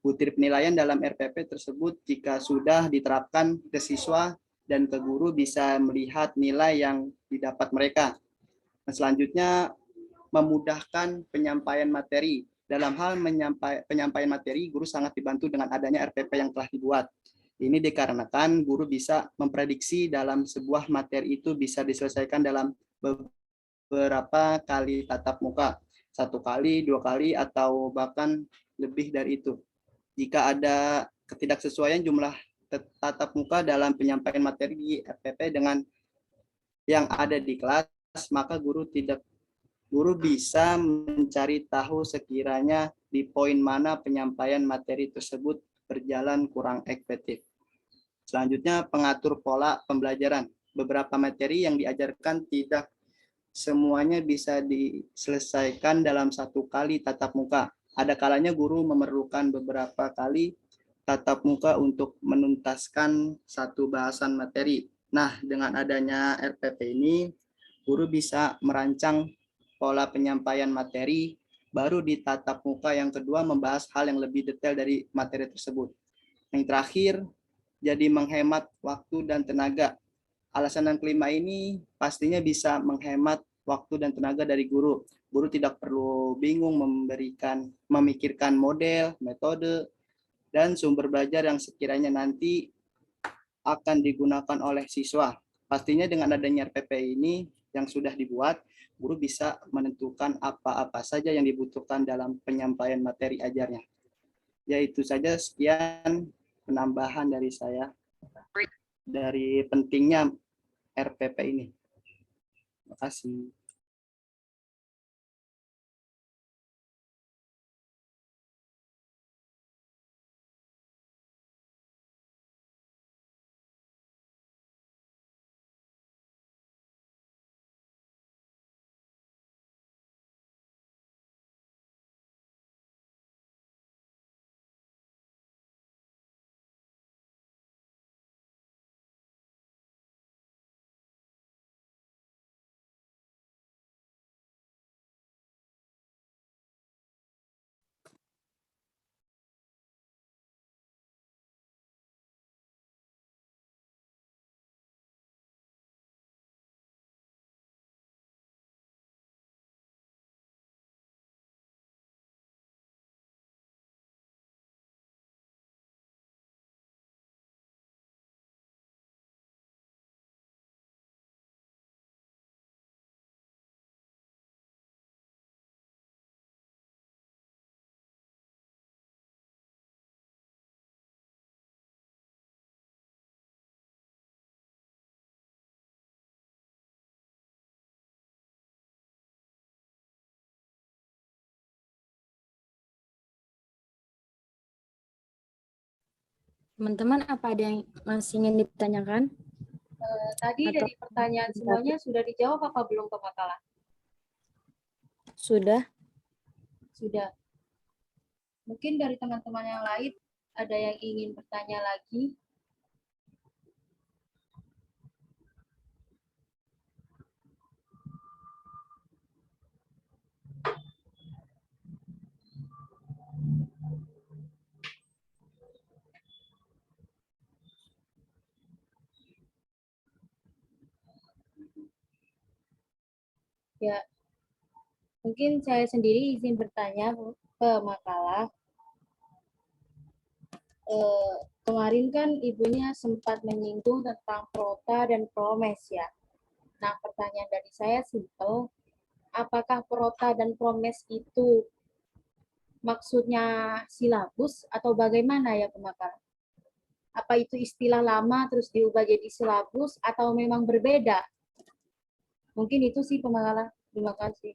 Butir penilaian dalam RPP tersebut jika sudah diterapkan ke siswa dan ke guru bisa melihat nilai yang didapat mereka. Nah, selanjutnya memudahkan penyampaian materi. Dalam hal penyampaian materi, guru sangat dibantu dengan adanya RPP yang telah dibuat. Ini dikarenakan guru bisa memprediksi dalam sebuah materi itu bisa diselesaikan dalam beberapa kali tatap muka. 1 kali, 2 kali, atau bahkan lebih dari itu. Jika ada ketidaksesuaian jumlah tatap muka dalam penyampaian materi di RPP dengan yang ada di kelas, maka guru bisa mencari tahu sekiranya di poin mana penyampaian materi tersebut berjalan kurang efektif. Selanjutnya, pengatur pola pembelajaran. Beberapa materi yang diajarkan tidak semuanya bisa diselesaikan dalam 1 kali tatap muka. Ada kalanya guru memerlukan beberapa kali tatap muka untuk menuntaskan satu bahasan materi. Nah, dengan adanya RPP ini, guru bisa merancang pola penyampaian materi, baru di tatap muka yang kedua membahas hal yang lebih detail dari materi tersebut. Yang terakhir, jadi menghemat waktu dan tenaga. Alasan yang kelima ini pastinya bisa menghemat waktu dan tenaga dari guru. Guru tidak perlu bingung memikirkan model, metode, dan sumber belajar yang sekiranya nanti akan digunakan oleh siswa. Pastinya dengan adanya RPP ini yang sudah dibuat, guru bisa menentukan apa-apa saja yang dibutuhkan dalam penyampaian materi ajarnya. Ya itu saja, sekian penambahan dari saya dari pentingnya RPP ini. Terima kasih. Teman-teman, apa ada yang masih ingin ditanyakan? Tadi Atau- dari pertanyaan semuanya sudah dijawab apa belum Pak Makala? Sudah? Sudah. Mungkin dari teman-teman yang lain ada yang ingin bertanya lagi? Ya, mungkin saya sendiri izin bertanya ke Makala. Kemarin kan ibunya sempat menyinggung tentang prota dan promes ya. Nah, pertanyaan dari saya simpel, apakah prota dan promes itu maksudnya silabus atau bagaimana ya Makala? Apa itu istilah lama terus diubah jadi silabus atau memang berbeda? Mungkin itu sih Pemakala. Terima kasih.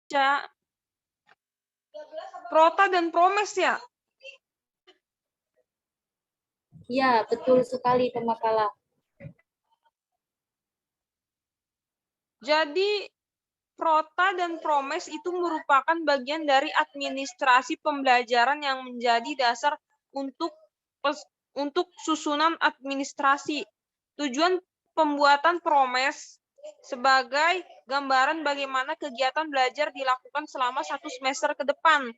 Ya. Prota dan promes ya. Iya, betul sekali Pemakala. Jadi Prota dan Promes itu merupakan bagian dari administrasi pembelajaran yang menjadi dasar untuk susunan administrasi. Tujuan pembuatan Promes sebagai gambaran bagaimana kegiatan belajar dilakukan selama 1 semester ke depan.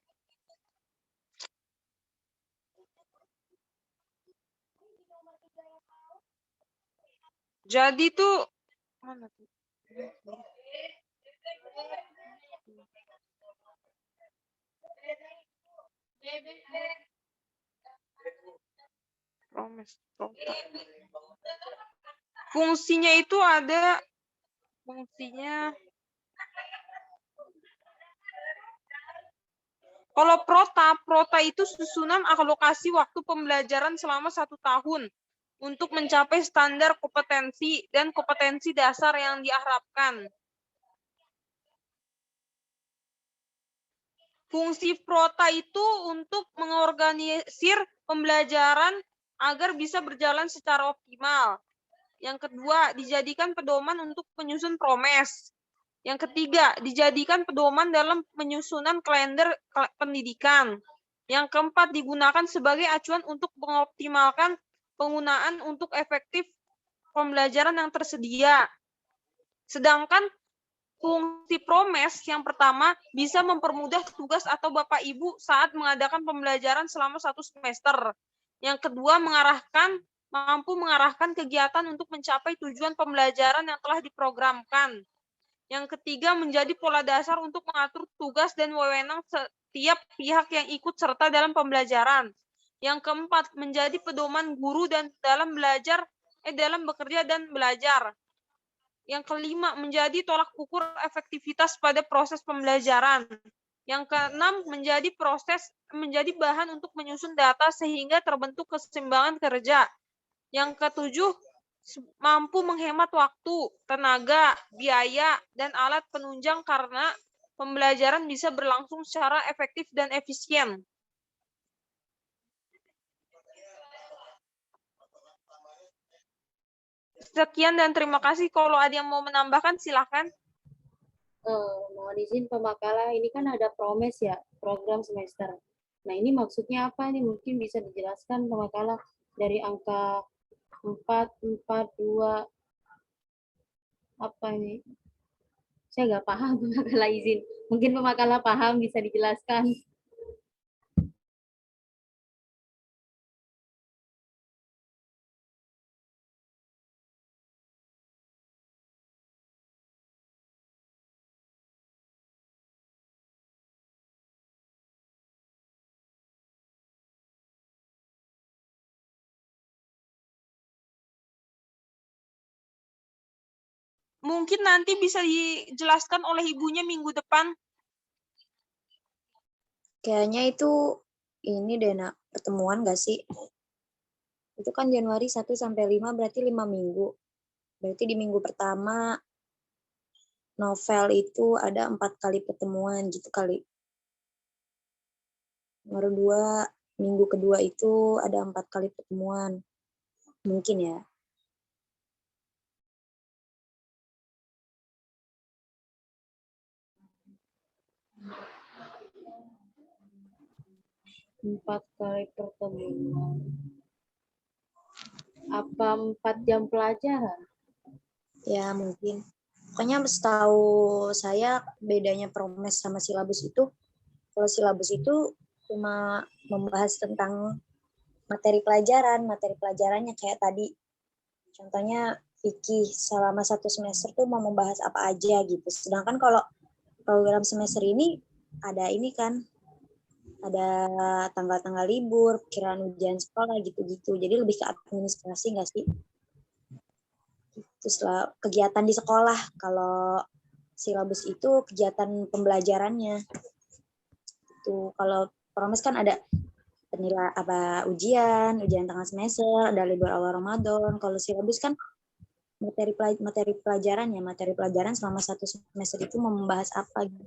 Jadi tuh mana tuh? Fungsinya itu ada kalau prota itu susunan alokasi waktu pembelajaran selama 1 tahun untuk mencapai standar kompetensi dan kompetensi dasar yang diharapkan. Fungsi prota itu untuk mengorganisir pembelajaran agar bisa berjalan secara optimal. Yang kedua, dijadikan pedoman untuk penyusun Promes. Yang ketiga, dijadikan pedoman dalam penyusunan kalender pendidikan. Yang keempat, digunakan sebagai acuan untuk mengoptimalkan penggunaan untuk efektif pembelajaran yang tersedia. Sedangkan fungsi Promes yang pertama bisa mempermudah tugas atau Bapak Ibu saat mengadakan pembelajaran selama 1 semester. Yang kedua, mampu mengarahkan kegiatan untuk mencapai tujuan pembelajaran yang telah diprogramkan. Yang ketiga, menjadi pola dasar untuk mengatur tugas dan wewenang setiap pihak yang ikut serta dalam pembelajaran. Yang keempat, menjadi pedoman guru dan dalam bekerja dan belajar. Yang kelima, menjadi tolak ukur efektivitas pada proses pembelajaran. Yang keenam, menjadi bahan untuk menyusun data sehingga terbentuk keseimbangan kerja. Yang ketujuh, mampu menghemat waktu, tenaga, biaya, dan alat penunjang karena pembelajaran bisa berlangsung secara efektif dan efisien. Sekian dan terima kasih. Kalau ada yang mau menambahkan, silakan. Mohon izin pemakalah, ini kan ada Promes ya, program semester. Nah, ini maksudnya apa nih? Mungkin bisa dijelaskan pemakalah dari angka 442 apa ini? Saya nggak paham pemakalah, izin. Mungkin pemakalah paham, bisa dijelaskan. Mungkin nanti bisa dijelaskan oleh ibunya minggu depan. Kayaknya itu ini deh, Nak, pertemuan nggak sih? Itu kan Januari 1 sampai 5 berarti 5 minggu. Berarti di minggu pertama novel itu ada 4 kali pertemuan gitu kali. Nomor 2, minggu kedua itu ada 4 kali pertemuan. Mungkin ya. Empat kali pertemuan. Apa 4 jam pelajaran? Ya mungkin. Pokoknya setahu saya bedanya Promes sama silabus itu, kalau silabus itu cuma membahas tentang materi pelajarannya kayak tadi. Contohnya fikih selama 1 semester tuh mau membahas apa aja gitu. Sedangkan kalau program semester ini ada ini kan, ada tanggal-tanggal libur, perkiraan ujian sekolah gitu-gitu. Jadi lebih ke administrasi nggak sih? Terus kegiatan di sekolah. Kalau silabus itu kegiatan pembelajarannya. Itu kalau Promes kan ada ujian tengah semester, ada libur awal Ramadan. Kalau silabus kan materi pelajaran selama 1 semester itu mau membahas apa gitu.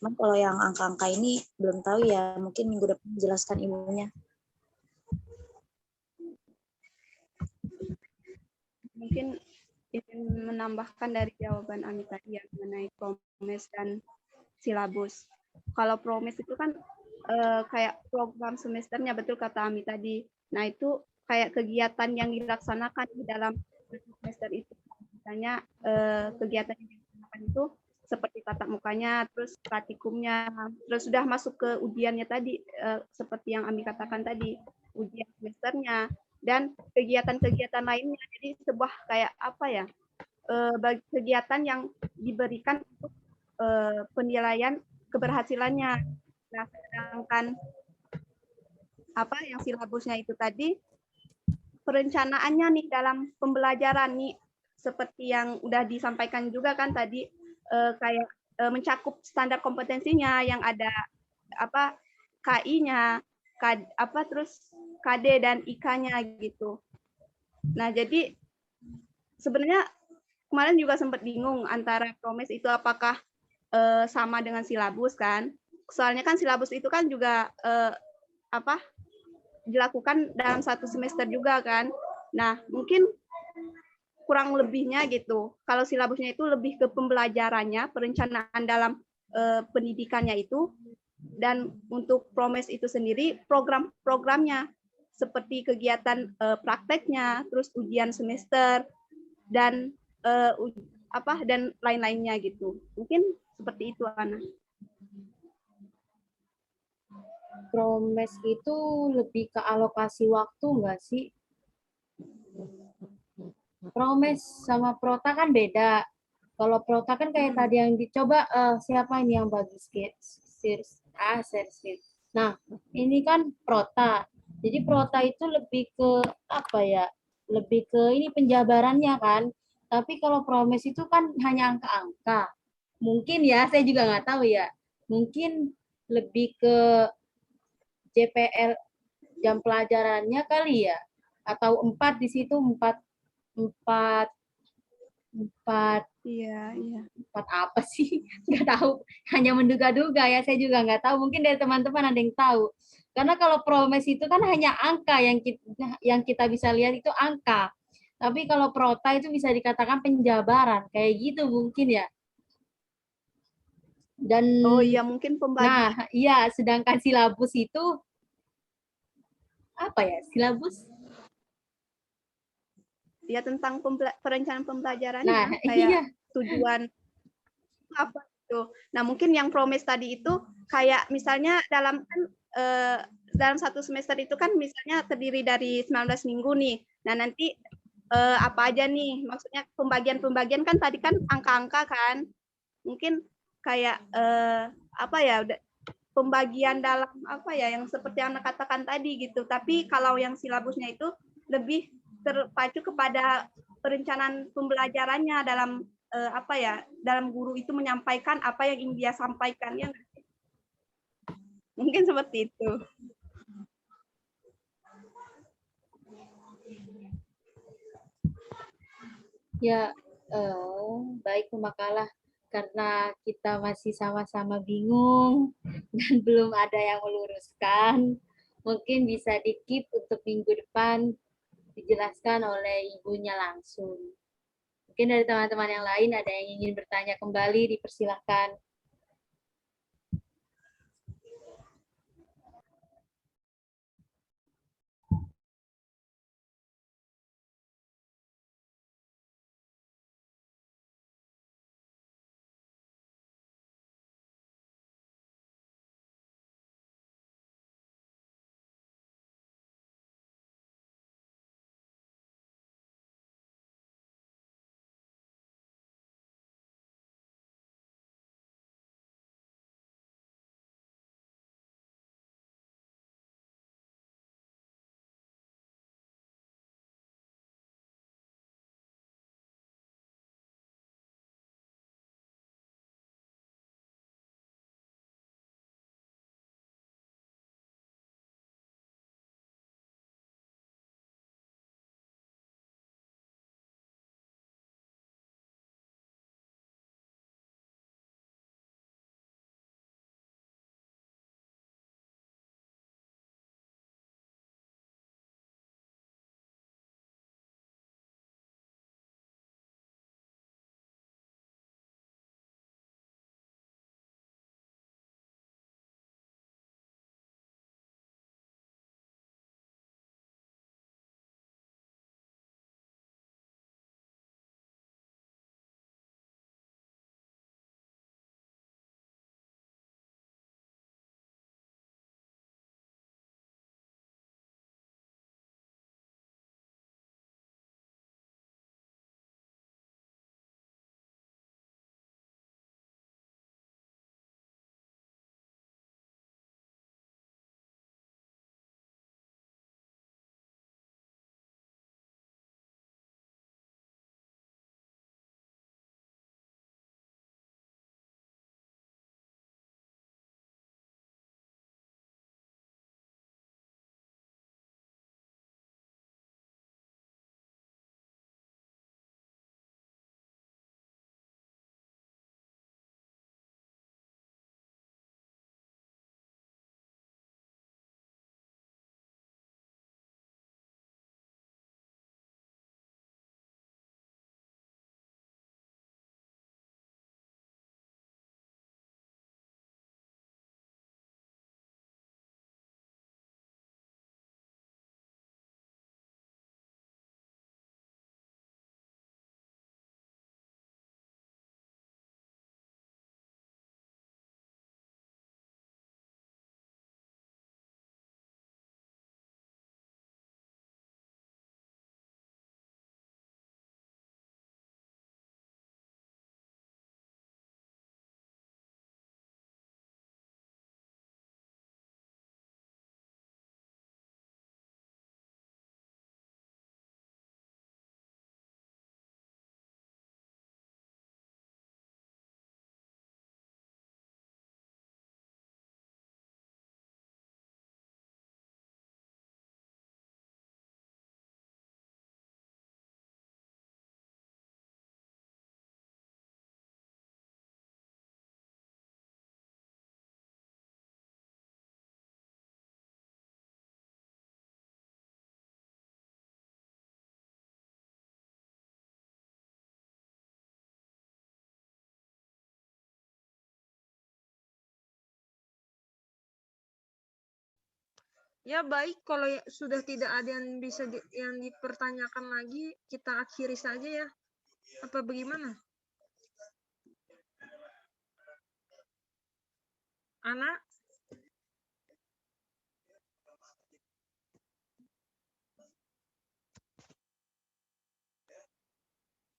Cuman kalau yang angka-angka ini belum tahu ya, mungkin minggu depan menjelaskan ibunya. Mungkin ingin menambahkan dari jawaban Ami tadi ya mengenai promes dan silabus. Kalau promes itu kan kayak program semesternya, betul kata Ami tadi. Nah, itu kayak kegiatan yang dilaksanakan di dalam semester itu. Misalnya kegiatan yang dilaksanakan itu seperti tatap mukanya, terus praktikumnya, terus sudah masuk ke ujiannya tadi, seperti yang Ami katakan tadi, ujian semesternya, dan kegiatan-kegiatan lainnya. Jadi sebuah kayak apa ya, kegiatan yang diberikan untuk penilaian keberhasilannya. Nah, sedangkan apa yang silabusnya itu tadi perencanaannya nih dalam pembelajaran nih seperti yang udah disampaikan juga kan tadi kayak mencakup standar kompetensinya yang ada apa KI-nya, apa terus KD dan IK-nya gitu. Nah, jadi sebenarnya kemarin juga sempat bingung antara promes itu apakah sama dengan silabus kan. Soalnya kan silabus itu kan juga apa dilakukan dalam satu semester juga kan. Nah, mungkin kurang lebihnya gitu. Kalau silabusnya itu lebih ke pembelajarannya, perencanaan dalam pendidikannya itu, dan untuk promes itu sendiri program-programnya seperti kegiatan prakteknya, terus ujian semester dan apa dan lain-lainnya gitu. Mungkin seperti itu, Ana. Promes itu lebih ke alokasi waktu nggak sih? Promes sama prota kan beda. Kalau prota kan kayak tadi yang dicoba siapa ini yang bagus Sersis. Nah, ini kan prota. Jadi prota itu lebih ke apa ya? Lebih ke ini penjabarannya kan. Tapi kalau promes itu kan hanya angka-angka. Mungkin ya, saya juga nggak tahu ya. Mungkin lebih ke JPL jam pelajarannya kali ya, atau 4 di situ 4 Iya. 4 apa sih? Nggak tahu, hanya menduga-duga ya, saya juga nggak tahu. Mungkin dari teman-teman ada yang tahu. Karena kalau promes itu kan hanya angka yang kita bisa lihat itu angka. Tapi kalau prota itu bisa dikatakan penjabaran, kayak gitu mungkin ya. Dan Oh iya, mungkin pembagian. nah, iya, sedangkan silabus itu apa ya? Silabus Ya tentang perencanaan pembelajarannya nah, kayak iya. tujuan apa itu. Nah, mungkin yang promes tadi itu kayak misalnya dalam satu semester itu kan misalnya terdiri dari 19 minggu nih. Nah, nanti apa aja nih? Maksudnya pembagian-pembagian kan tadi kan angka-angka kan. Mungkin kayak apa ya, pembagian dalam apa ya yang seperti yang Anda katakan tadi gitu. Tapi kalau yang silabusnya itu lebih terpacu kepada perencanaan pembelajarannya dalam apa ya, dalam guru itu menyampaikan apa yang ingin dia sampaikan ya. Mungkin seperti itu. Ya, baik Makalah. Karena kita masih sama-sama bingung dan belum ada yang meluruskan, mungkin bisa di-keep untuk minggu depan dijelaskan oleh ibunya langsung. Mungkin dari teman-teman yang lain ada yang ingin bertanya kembali, dipersilahkan. Ya baik, kalau sudah tidak ada yang bisa yang dipertanyakan lagi, kita akhiri saja ya. Apa bagaimana? Ana?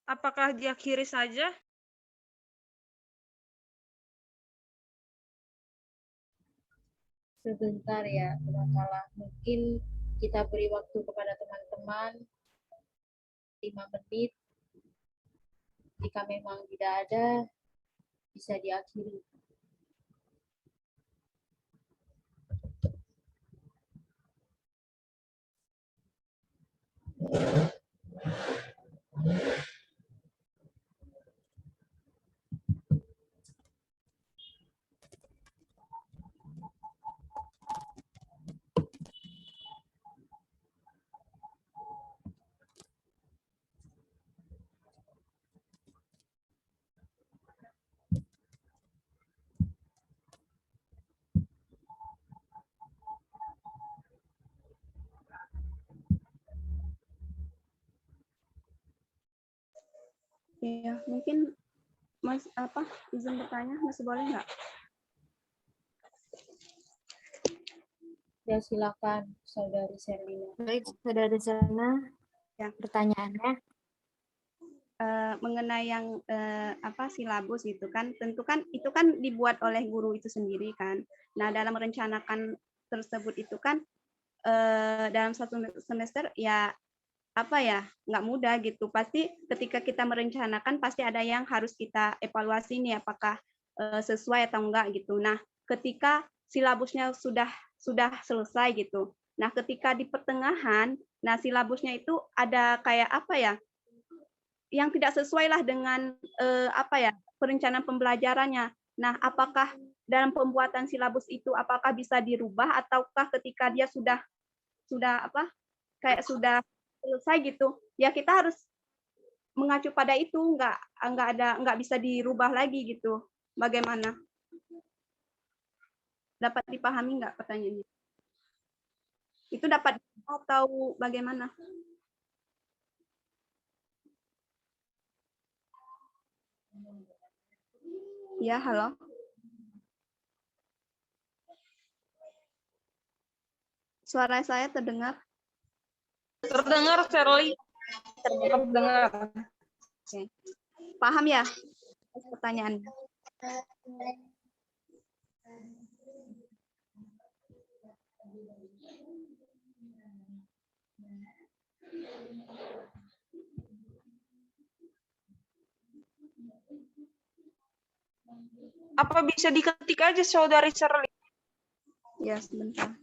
Apakah diakhiri saja? Sebentar ya, masalah. Mungkin kita beri waktu kepada teman-teman 5 menit. Jika memang tidak ada, bisa diakhiri. Iya, mungkin Mas izin bertanya, masih boleh nggak? Ya, silakan Saudari Serlina. Baik, saudara sana, Ya. pertanyaannya. Mengenai yang silabus itu kan, tentu kan itu kan dibuat oleh guru itu sendiri kan. Nah, dalam merencanakan tersebut itu kan dalam satu semester ya nggak mudah gitu. Pasti ketika kita merencanakan pasti ada yang harus kita evaluasi nih, apakah sesuai atau enggak gitu. Nah, ketika silabusnya sudah selesai gitu. Nah, ketika di pertengahan, nah silabusnya itu ada kayak yang tidak sesuai lah dengan perencanaan pembelajarannya. Nah, apakah dalam pembuatan silabus itu apakah bisa dirubah ataukah ketika dia sudah selesai gitu, ya kita harus mengacu pada itu, nggak bisa dirubah lagi gitu. Bagaimana? Dapat dipahami nggak pertanyaannya? Itu dapat atau bagaimana? Ya, halo. Suara saya terdengar? Terdengar, Shirley. Terdengar. Oke. Paham ya pertanyaannya? Apa bisa diketik aja, Saudari Shirley? Ya, sebentar.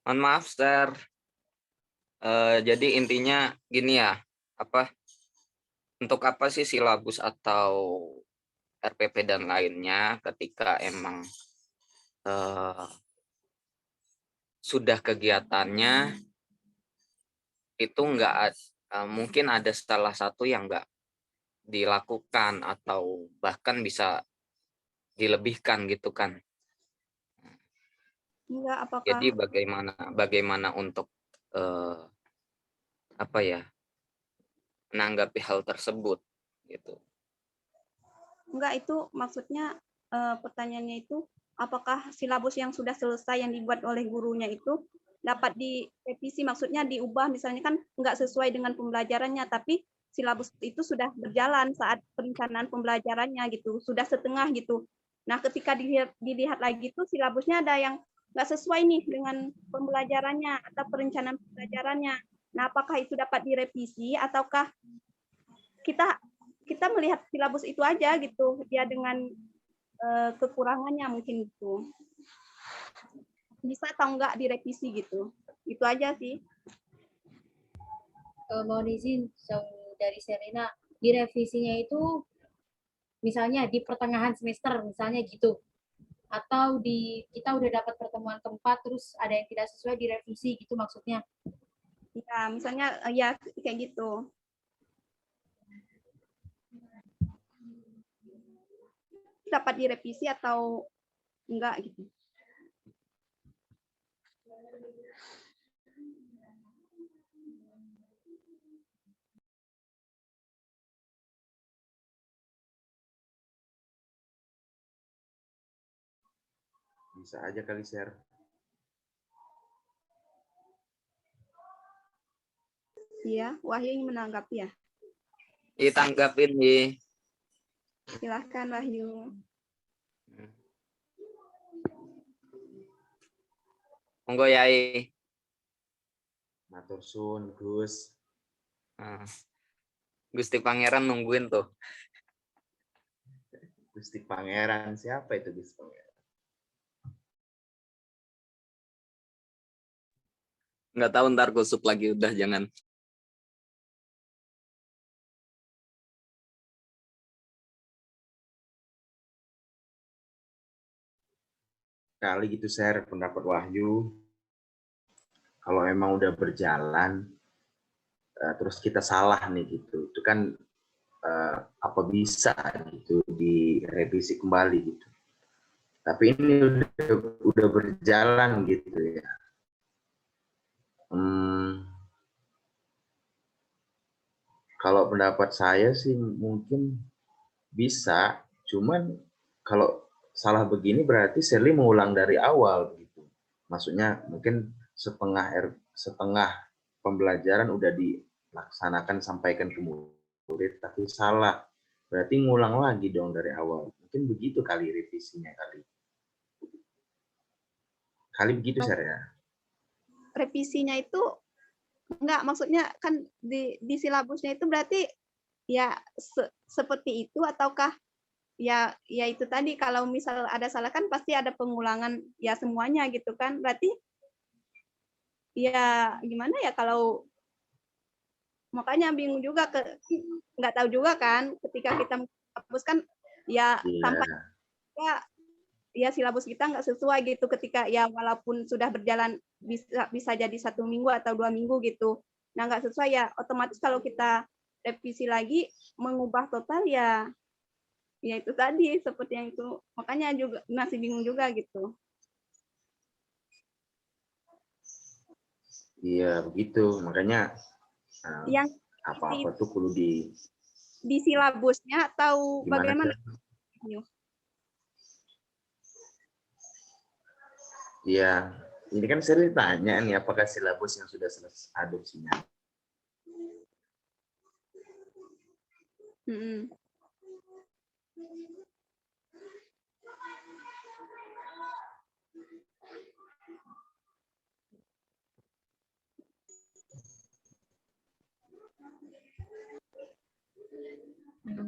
Mohon maaf, Sir. Jadi intinya gini ya, untuk apa sih silabus atau RPP dan lainnya ketika emang sudah kegiatannya itu mungkin ada salah satu yang nggak dilakukan atau bahkan bisa dilebihkan gitu kan. Enggak, apakah Jadi bagaimana untuk menanggapi hal tersebut gitu. enggak itu maksudnya pertanyaannya itu apakah silabus yang sudah selesai yang dibuat oleh gurunya itu dapat direvisi, maksudnya diubah, misalnya kan enggak sesuai dengan pembelajarannya, tapi silabus itu sudah berjalan saat perencanaan pembelajarannya gitu, sudah setengah gitu. Nah, ketika dilihat lagi tuh silabusnya ada yang enggak sesuai nih dengan pembelajarannya atau perencanaan pembelajarannya. Nah, apakah itu dapat direvisi ataukah kita melihat silabus itu aja gitu, ya dengan kekurangannya mungkin gitu. Bisa atau enggak direvisi gitu. Itu aja sih. Mohon izin dari Serena, direvisinya itu misalnya di pertengahan semester misalnya gitu. Atau kita udah dapat pertemuan keempat terus ada yang tidak sesuai direvisi gitu maksudnya. Ya, misalnya ya kayak gitu. Dapat direvisi atau enggak gitu. Bisa aja kali share. Iya, Wahyu ingin menanggapi ya. Ditanggapin nih. Silahkan Wahyu. Monggo Yai. Matur suwun, Gus. Gusti Pangeran nungguin tuh. Gusti Pangeran, siapa itu Gusti Pangeran? Nggak tahu, ntar kusuk lagi, udah jangan. Kali gitu share pendapat Wahyu. Kalau emang udah berjalan, terus kita salah nih gitu, itu kan apa bisa gitu direvisi kembali gitu. Tapi ini udah berjalan gitu ya. Kalau pendapat saya sih mungkin bisa, cuman kalau salah begini berarti Sherly mengulang dari awal gitu. Maksudnya mungkin setengah pembelajaran udah dilaksanakan sampaikan ke murid tapi salah. Berarti ngulang lagi dong dari awal. Mungkin begitu kali revisinya kali. Kali begitu ya. Revisinya itu enggak, maksudnya kan di silabusnya itu berarti ya seperti itu ataukah ya itu tadi kalau misal ada salah kan pasti ada pengulangan ya semuanya gitu kan, berarti ya gimana ya, kalau makanya bingung juga, nggak tahu juga kan ketika kita menghapus kan ya sampai ya silabus kita nggak sesuai gitu ketika ya walaupun sudah berjalan bisa jadi 1 minggu atau 2 minggu gitu, nah nggak sesuai ya otomatis kalau kita revisi lagi mengubah total ya itu tadi seperti yang itu, makanya juga masih bingung juga gitu. Iya begitu, makanya yang apa-apa tuh kudu di silabusnya atau bagaimana? Iya, ini kan saya ditanya nih apakah silabus yang sudah selesai adopsinya.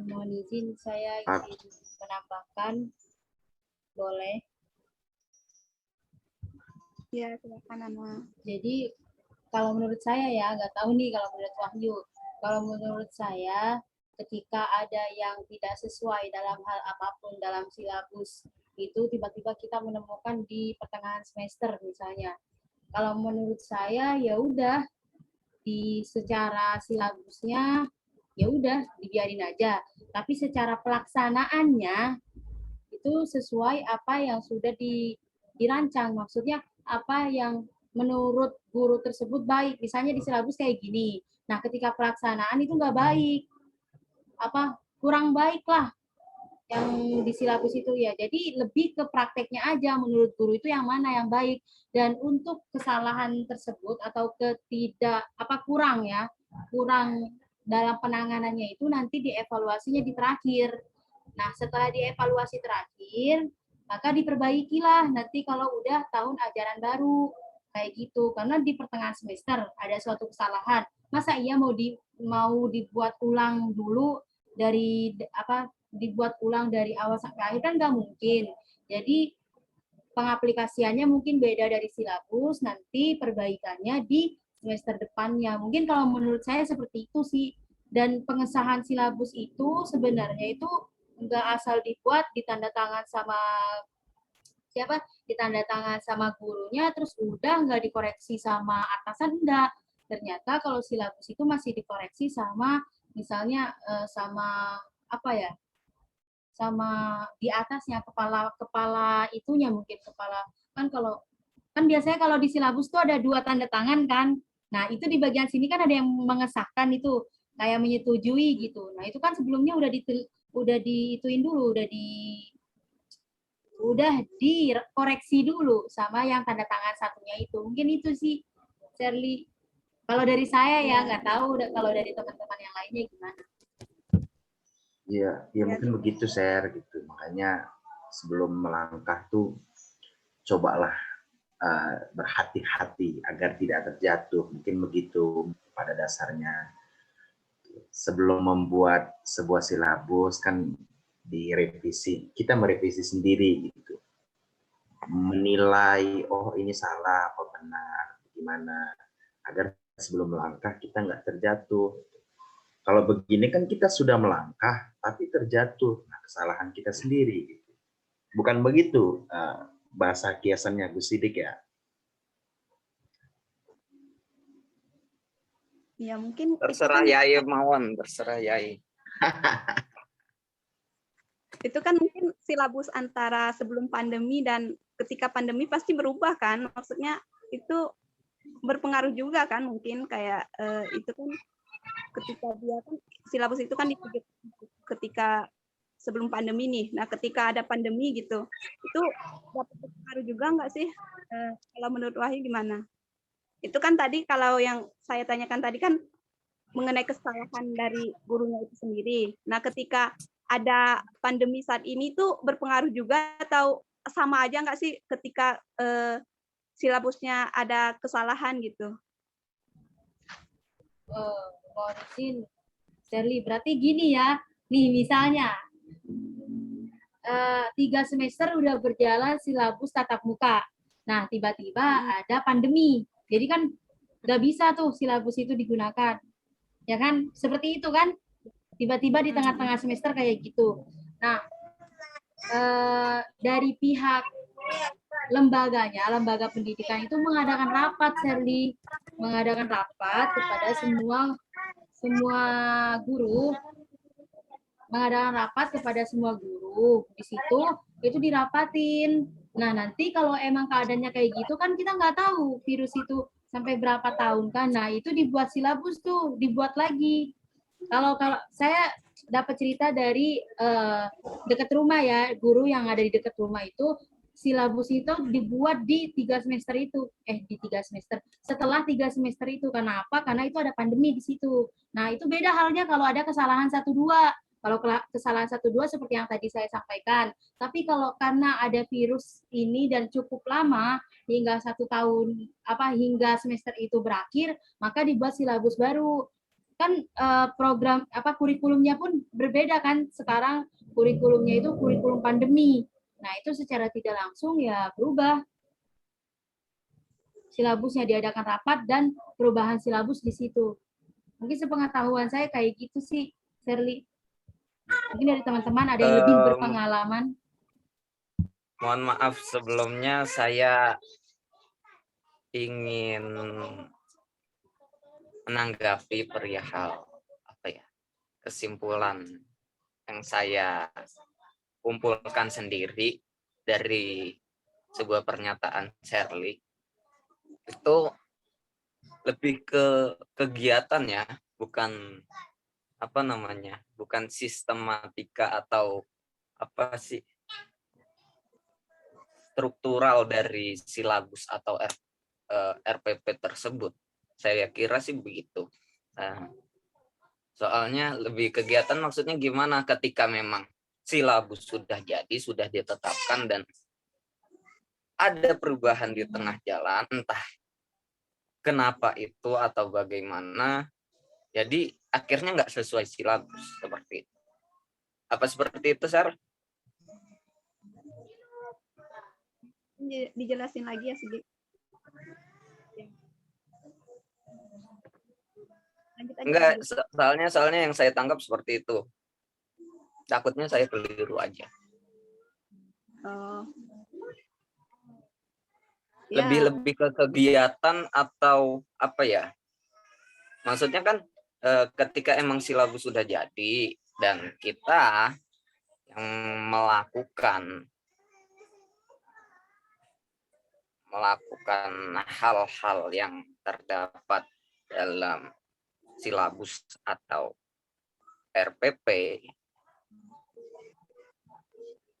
Mohon izin, saya ingin menambahkan, boleh? Ya, silakan Ana. Jadi kalau menurut saya ya, nggak tahu nih kalau menurut Wahyu. Kalau menurut saya, ketika ada yang tidak sesuai dalam hal apapun dalam silabus, itu tiba-tiba kita menemukan di pertengahan semester misalnya. Kalau menurut saya ya udah di secara silabusnya ya udah dibiarin aja. Tapi secara pelaksanaannya itu sesuai apa yang sudah dirancang. Maksudnya apa yang menurut guru tersebut baik. Misalnya di silabus kayak gini. Nah, ketika pelaksanaan itu nggak baik. Kurang baik lah yang di silabus itu ya. Jadi lebih ke prakteknya aja menurut guru itu yang mana yang baik. Dan untuk kesalahan tersebut atau kurang dalam penanganannya itu nanti dievaluasinya di terakhir. Nah, setelah dievaluasi terakhir, maka diperbaikilah nanti kalau udah tahun ajaran baru kayak gitu. Karena di pertengahan semester ada suatu kesalahan. Masa iya mau dibuat ulang dulu dibuat ulang dari awal sampai akhir kan nggak mungkin. Jadi pengaplikasiannya mungkin beda dari silabus, nanti perbaikannya di semester depannya. Mungkin kalau menurut saya seperti itu sih. Dan pengesahan silabus itu sebenarnya itu nggak asal dibuat, ditanda tangan sama gurunya, terus udah nggak dikoreksi sama atasan, enggak. Ternyata kalau silabus itu masih dikoreksi sama misalnya sama di atasnya kepala itunya mungkin kan biasanya kalau di silabus tuh ada 2 tanda tangan kan. Nah, itu di bagian sini kan ada yang mengesahkan itu kayak menyetujui gitu. Nah, itu kan sebelumnya udah diituin dulu, udah dikoreksi dulu sama yang tanda tangan satunya itu. Mungkin itu sih, Shirley. Kalau dari saya ya nggak tahu kalau dari teman-teman yang lainnya gimana. Ya mungkin begitu, Ser, gitu. Makanya sebelum melangkah tuh cobalah berhati-hati agar tidak terjatuh. Mungkin begitu pada dasarnya. Sebelum membuat sebuah silabus kan direvisi, kita merevisi sendiri gitu. Menilai, oh ini salah, apa benar, gimana, agar sebelum melangkah kita nggak terjatuh. Kalau begini kan kita sudah melangkah, tapi terjatuh. Nah, kesalahan kita sendiri. Gitu. Bukan begitu bahasa kiasannya Gus Sidik ya? Ya mungkin terserah Yai mawon, terserah Yai. Itu kan mungkin silabus antara sebelum pandemi dan ketika pandemi pasti berubah kan. Maksudnya itu berpengaruh juga kan mungkin kayak itu kan ketika dia kan silabus itu kan dibuat ketika sebelum pandemi nih. Nah, ketika ada pandemi gitu, itu dapat berpengaruh juga nggak sih? Kalau menurut Wahyu gimana? Itu kan tadi kalau yang saya tanyakan tadi kan mengenai kesalahan dari gurunya itu sendiri. Nah, ketika ada pandemi saat ini tuh berpengaruh juga atau sama aja nggak sih ketika silabusnya ada kesalahan gitu? Ngurusin Shirley, berarti gini ya, nih misalnya 3 semester udah berjalan silabus tatap muka. Nah, tiba-tiba ada pandemi. Jadi kan nggak bisa tuh silabus itu digunakan. Ya kan? Seperti itu kan? Tiba-tiba di tengah-tengah semester kayak gitu. Nah, dari pihak lembaga pendidikan itu mengadakan rapat, Shirley. Mengadakan rapat kepada semua guru, di situ itu dirapatin. Nah, nanti kalau emang keadaannya kayak gitu kan kita nggak tahu virus itu sampai berapa tahun kan. Nah, itu dibuat silabus tuh, dibuat lagi. Kalau saya dapat cerita dari dekat rumah ya, guru yang ada di dekat rumah itu silabus itu dibuat di 3 semester itu. Di 3 semester. Setelah 3 semester itu. Kenapa? Karena itu ada pandemi di situ. Nah, itu beda halnya kalau ada kesalahan 1-2. Kalau kesalahan 1-2 seperti yang tadi saya sampaikan. Tapi kalau karena ada virus ini dan cukup lama, hingga 1 tahun, hingga semester itu berakhir, maka dibuat silabus baru. Kan program, kurikulumnya pun berbeda kan. Sekarang kurikulumnya itu kurikulum pandemi. Nah, itu secara tidak langsung ya berubah. silabusnya diadakan rapat dan perubahan silabus di situ. Mungkin sepengetahuan saya kayak gitu sih, Serli. Mungkin dari teman-teman ada yang lebih berpengalaman. Mohon maaf sebelumnya, saya ingin menanggapi perihal kesimpulan yang saya kumpulkan sendiri dari sebuah pernyataan Shirley. Itu lebih ke kegiatan ya, bukan bukan sistematika atau struktural dari silabus atau RPP tersebut. Saya kira sih begitu. Soalnya lebih kegiatan maksudnya gimana ketika memang silabus sudah jadi, sudah ditetapkan dan ada perubahan di tengah jalan, entah kenapa itu atau bagaimana, jadi akhirnya nggak sesuai silabus seperti itu. Apa seperti itu, Sar? Dijelasin lagi ya sedikit. Enggak, soalnya yang saya tangkap seperti itu. Takutnya saya keliru aja. Lebih ke kegiatan atau apa ya? Maksudnya kan ketika emang silabus sudah jadi dan kita yang melakukan hal-hal yang terdapat dalam silabus atau RPP,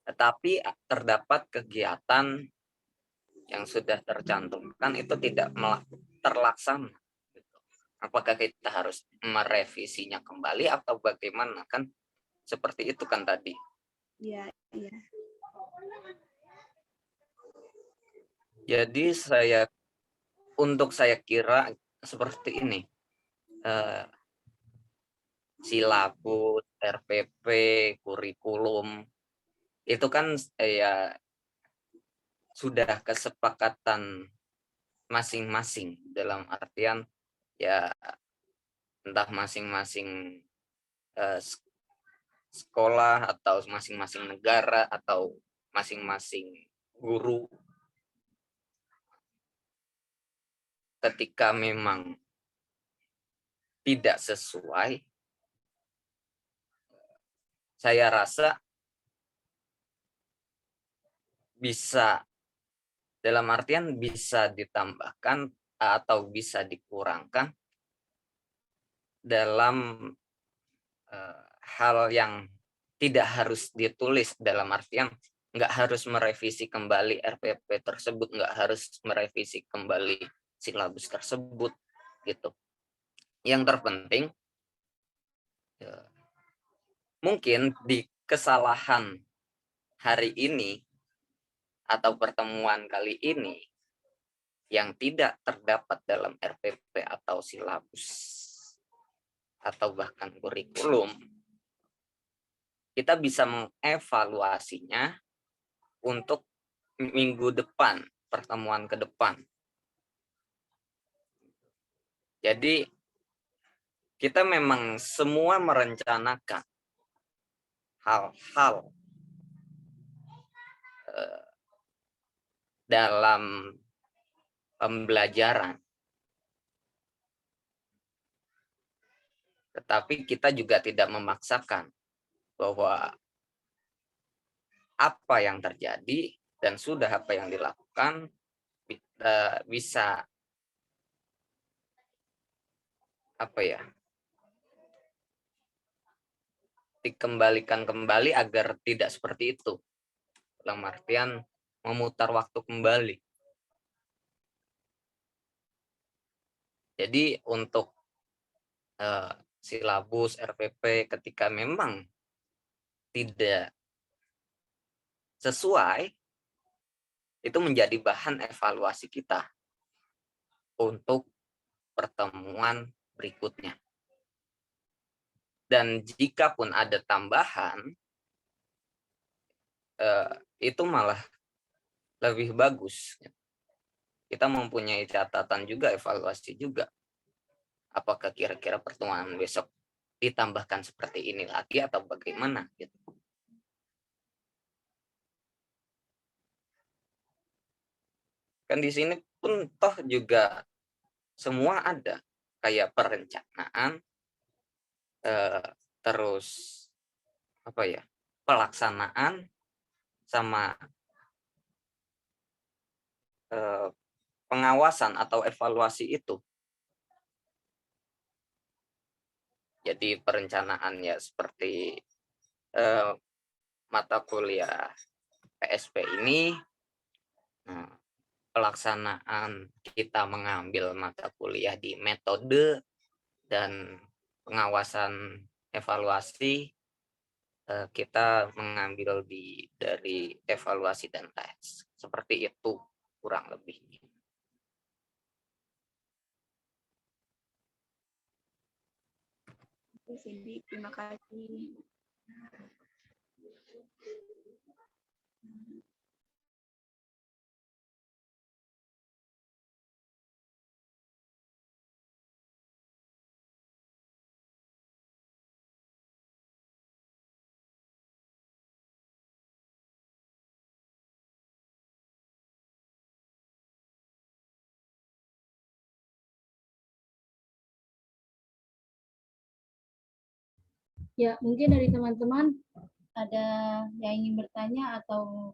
tetapi terdapat kegiatan yang sudah tercantumkan itu tidak terlaksana. Apakah kita harus merevisinya kembali atau bagaimana? Kan seperti itu kan tadi. Iya, iya. Jadi untuk saya kira seperti ini. Silabus, RPP, kurikulum itu kan ya sudah kesepakatan masing-masing, dalam artian ya entah masing-masing sekolah atau masing-masing negara atau masing-masing guru, ketika memang tidak sesuai, saya rasa bisa, dalam artian bisa ditambahkan atau bisa dikurangkan dalam hal yang tidak harus ditulis, dalam artian nggak harus merevisi kembali RPP tersebut, nggak harus merevisi kembali silabus tersebut gitu. Yang terpenting mungkin di kesalahan hari ini atau pertemuan kali ini yang tidak terdapat dalam RPP atau silabus atau bahkan kurikulum, kita bisa mengevaluasinya untuk minggu depan, pertemuan ke depan. Jadi kita memang semua merencanakan hal-hal dalam pembelajaran, tetapi kita juga tidak memaksakan bahwa apa yang terjadi dan sudah apa yang dilakukan bisa dikembalikan kembali agar tidak seperti itu, dalam artian memutar waktu kembali. Jadi untuk silabus RPP ketika memang tidak sesuai, itu menjadi bahan evaluasi kita untuk pertemuan berikutnya. Dan jika pun ada tambahan, itu malah lebih bagus. kita mempunyai catatan juga, evaluasi juga. Apakah kira-kira pertemuan besok ditambahkan seperti ini lagi atau bagaimana gitu. Kan di sini pun toh juga semua ada, kayak perencanaan, terus apa ya, pelaksanaan sama pengawasan atau evaluasi itu. Jadi perencanaan ya seperti mata kuliah PSP ini, pelaksanaan kita mengambil mata kuliah di metode dan pengawasan evaluasi kita mengambil dari evaluasi dan tes. Seperti itu kurang lebih. Cindy, terima kasih. Ya, mungkin dari teman-teman ada yang ingin bertanya atau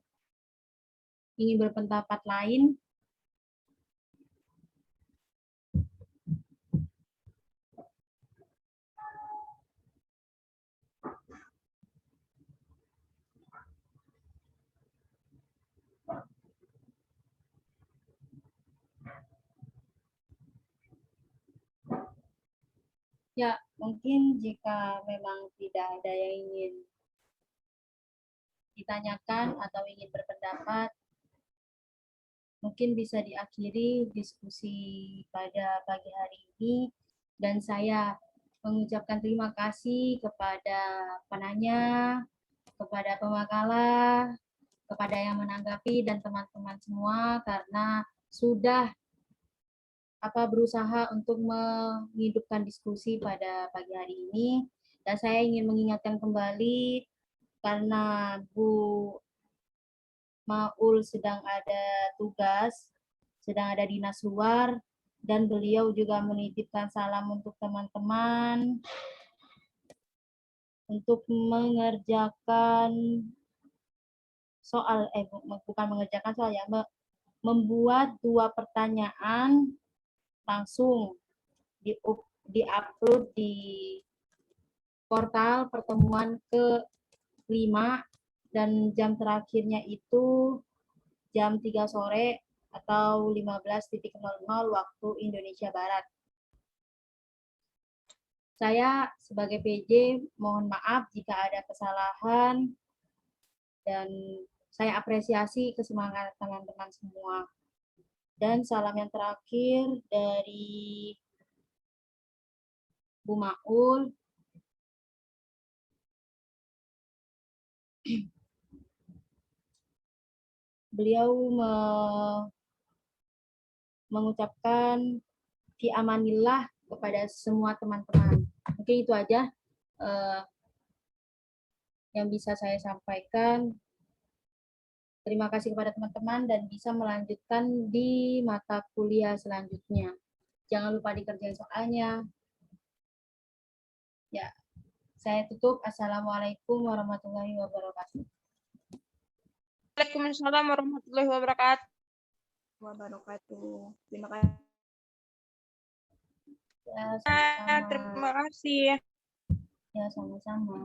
ingin berpendapat lain. Ya, mungkin jika memang tidak ada yang ingin ditanyakan atau ingin berpendapat, mungkin bisa diakhiri diskusi pada pagi hari ini, dan saya mengucapkan terima kasih kepada penanya, kepada pemakalah, kepada yang menanggapi, dan teman-teman semua karena sudah berusaha untuk menghidupkan diskusi pada pagi hari ini. Dan saya ingin mengingatkan kembali karena Bu Maul sedang ada tugas, sedang ada dinas luar, dan beliau juga menitipkan salam untuk teman-teman untuk mengerjakan soal, bukan mengerjakan soal ya, membuat 2 pertanyaan langsung di-upload di portal pertemuan ke-5, dan jam terakhirnya itu jam 3 sore atau 15.00 waktu Indonesia Barat. Saya sebagai PJ mohon maaf jika ada kesalahan, dan saya apresiasi kesemangat teman-teman semua. Dan salam yang terakhir dari Bu Maul. Beliau mengucapkan fi amanillah kepada semua teman-teman. Mungkin itu aja yang bisa saya sampaikan. Terima kasih kepada teman-teman dan bisa melanjutkan di mata kuliah selanjutnya. Jangan lupa dikerjain soalnya. Ya, saya tutup. Assalamualaikum warahmatullahi wabarakatuh. Waalaikumsalam warahmatullahi wabarakatuh. Terima kasih. Ya, sama-sama. Terima kasih. Ya, sama-sama.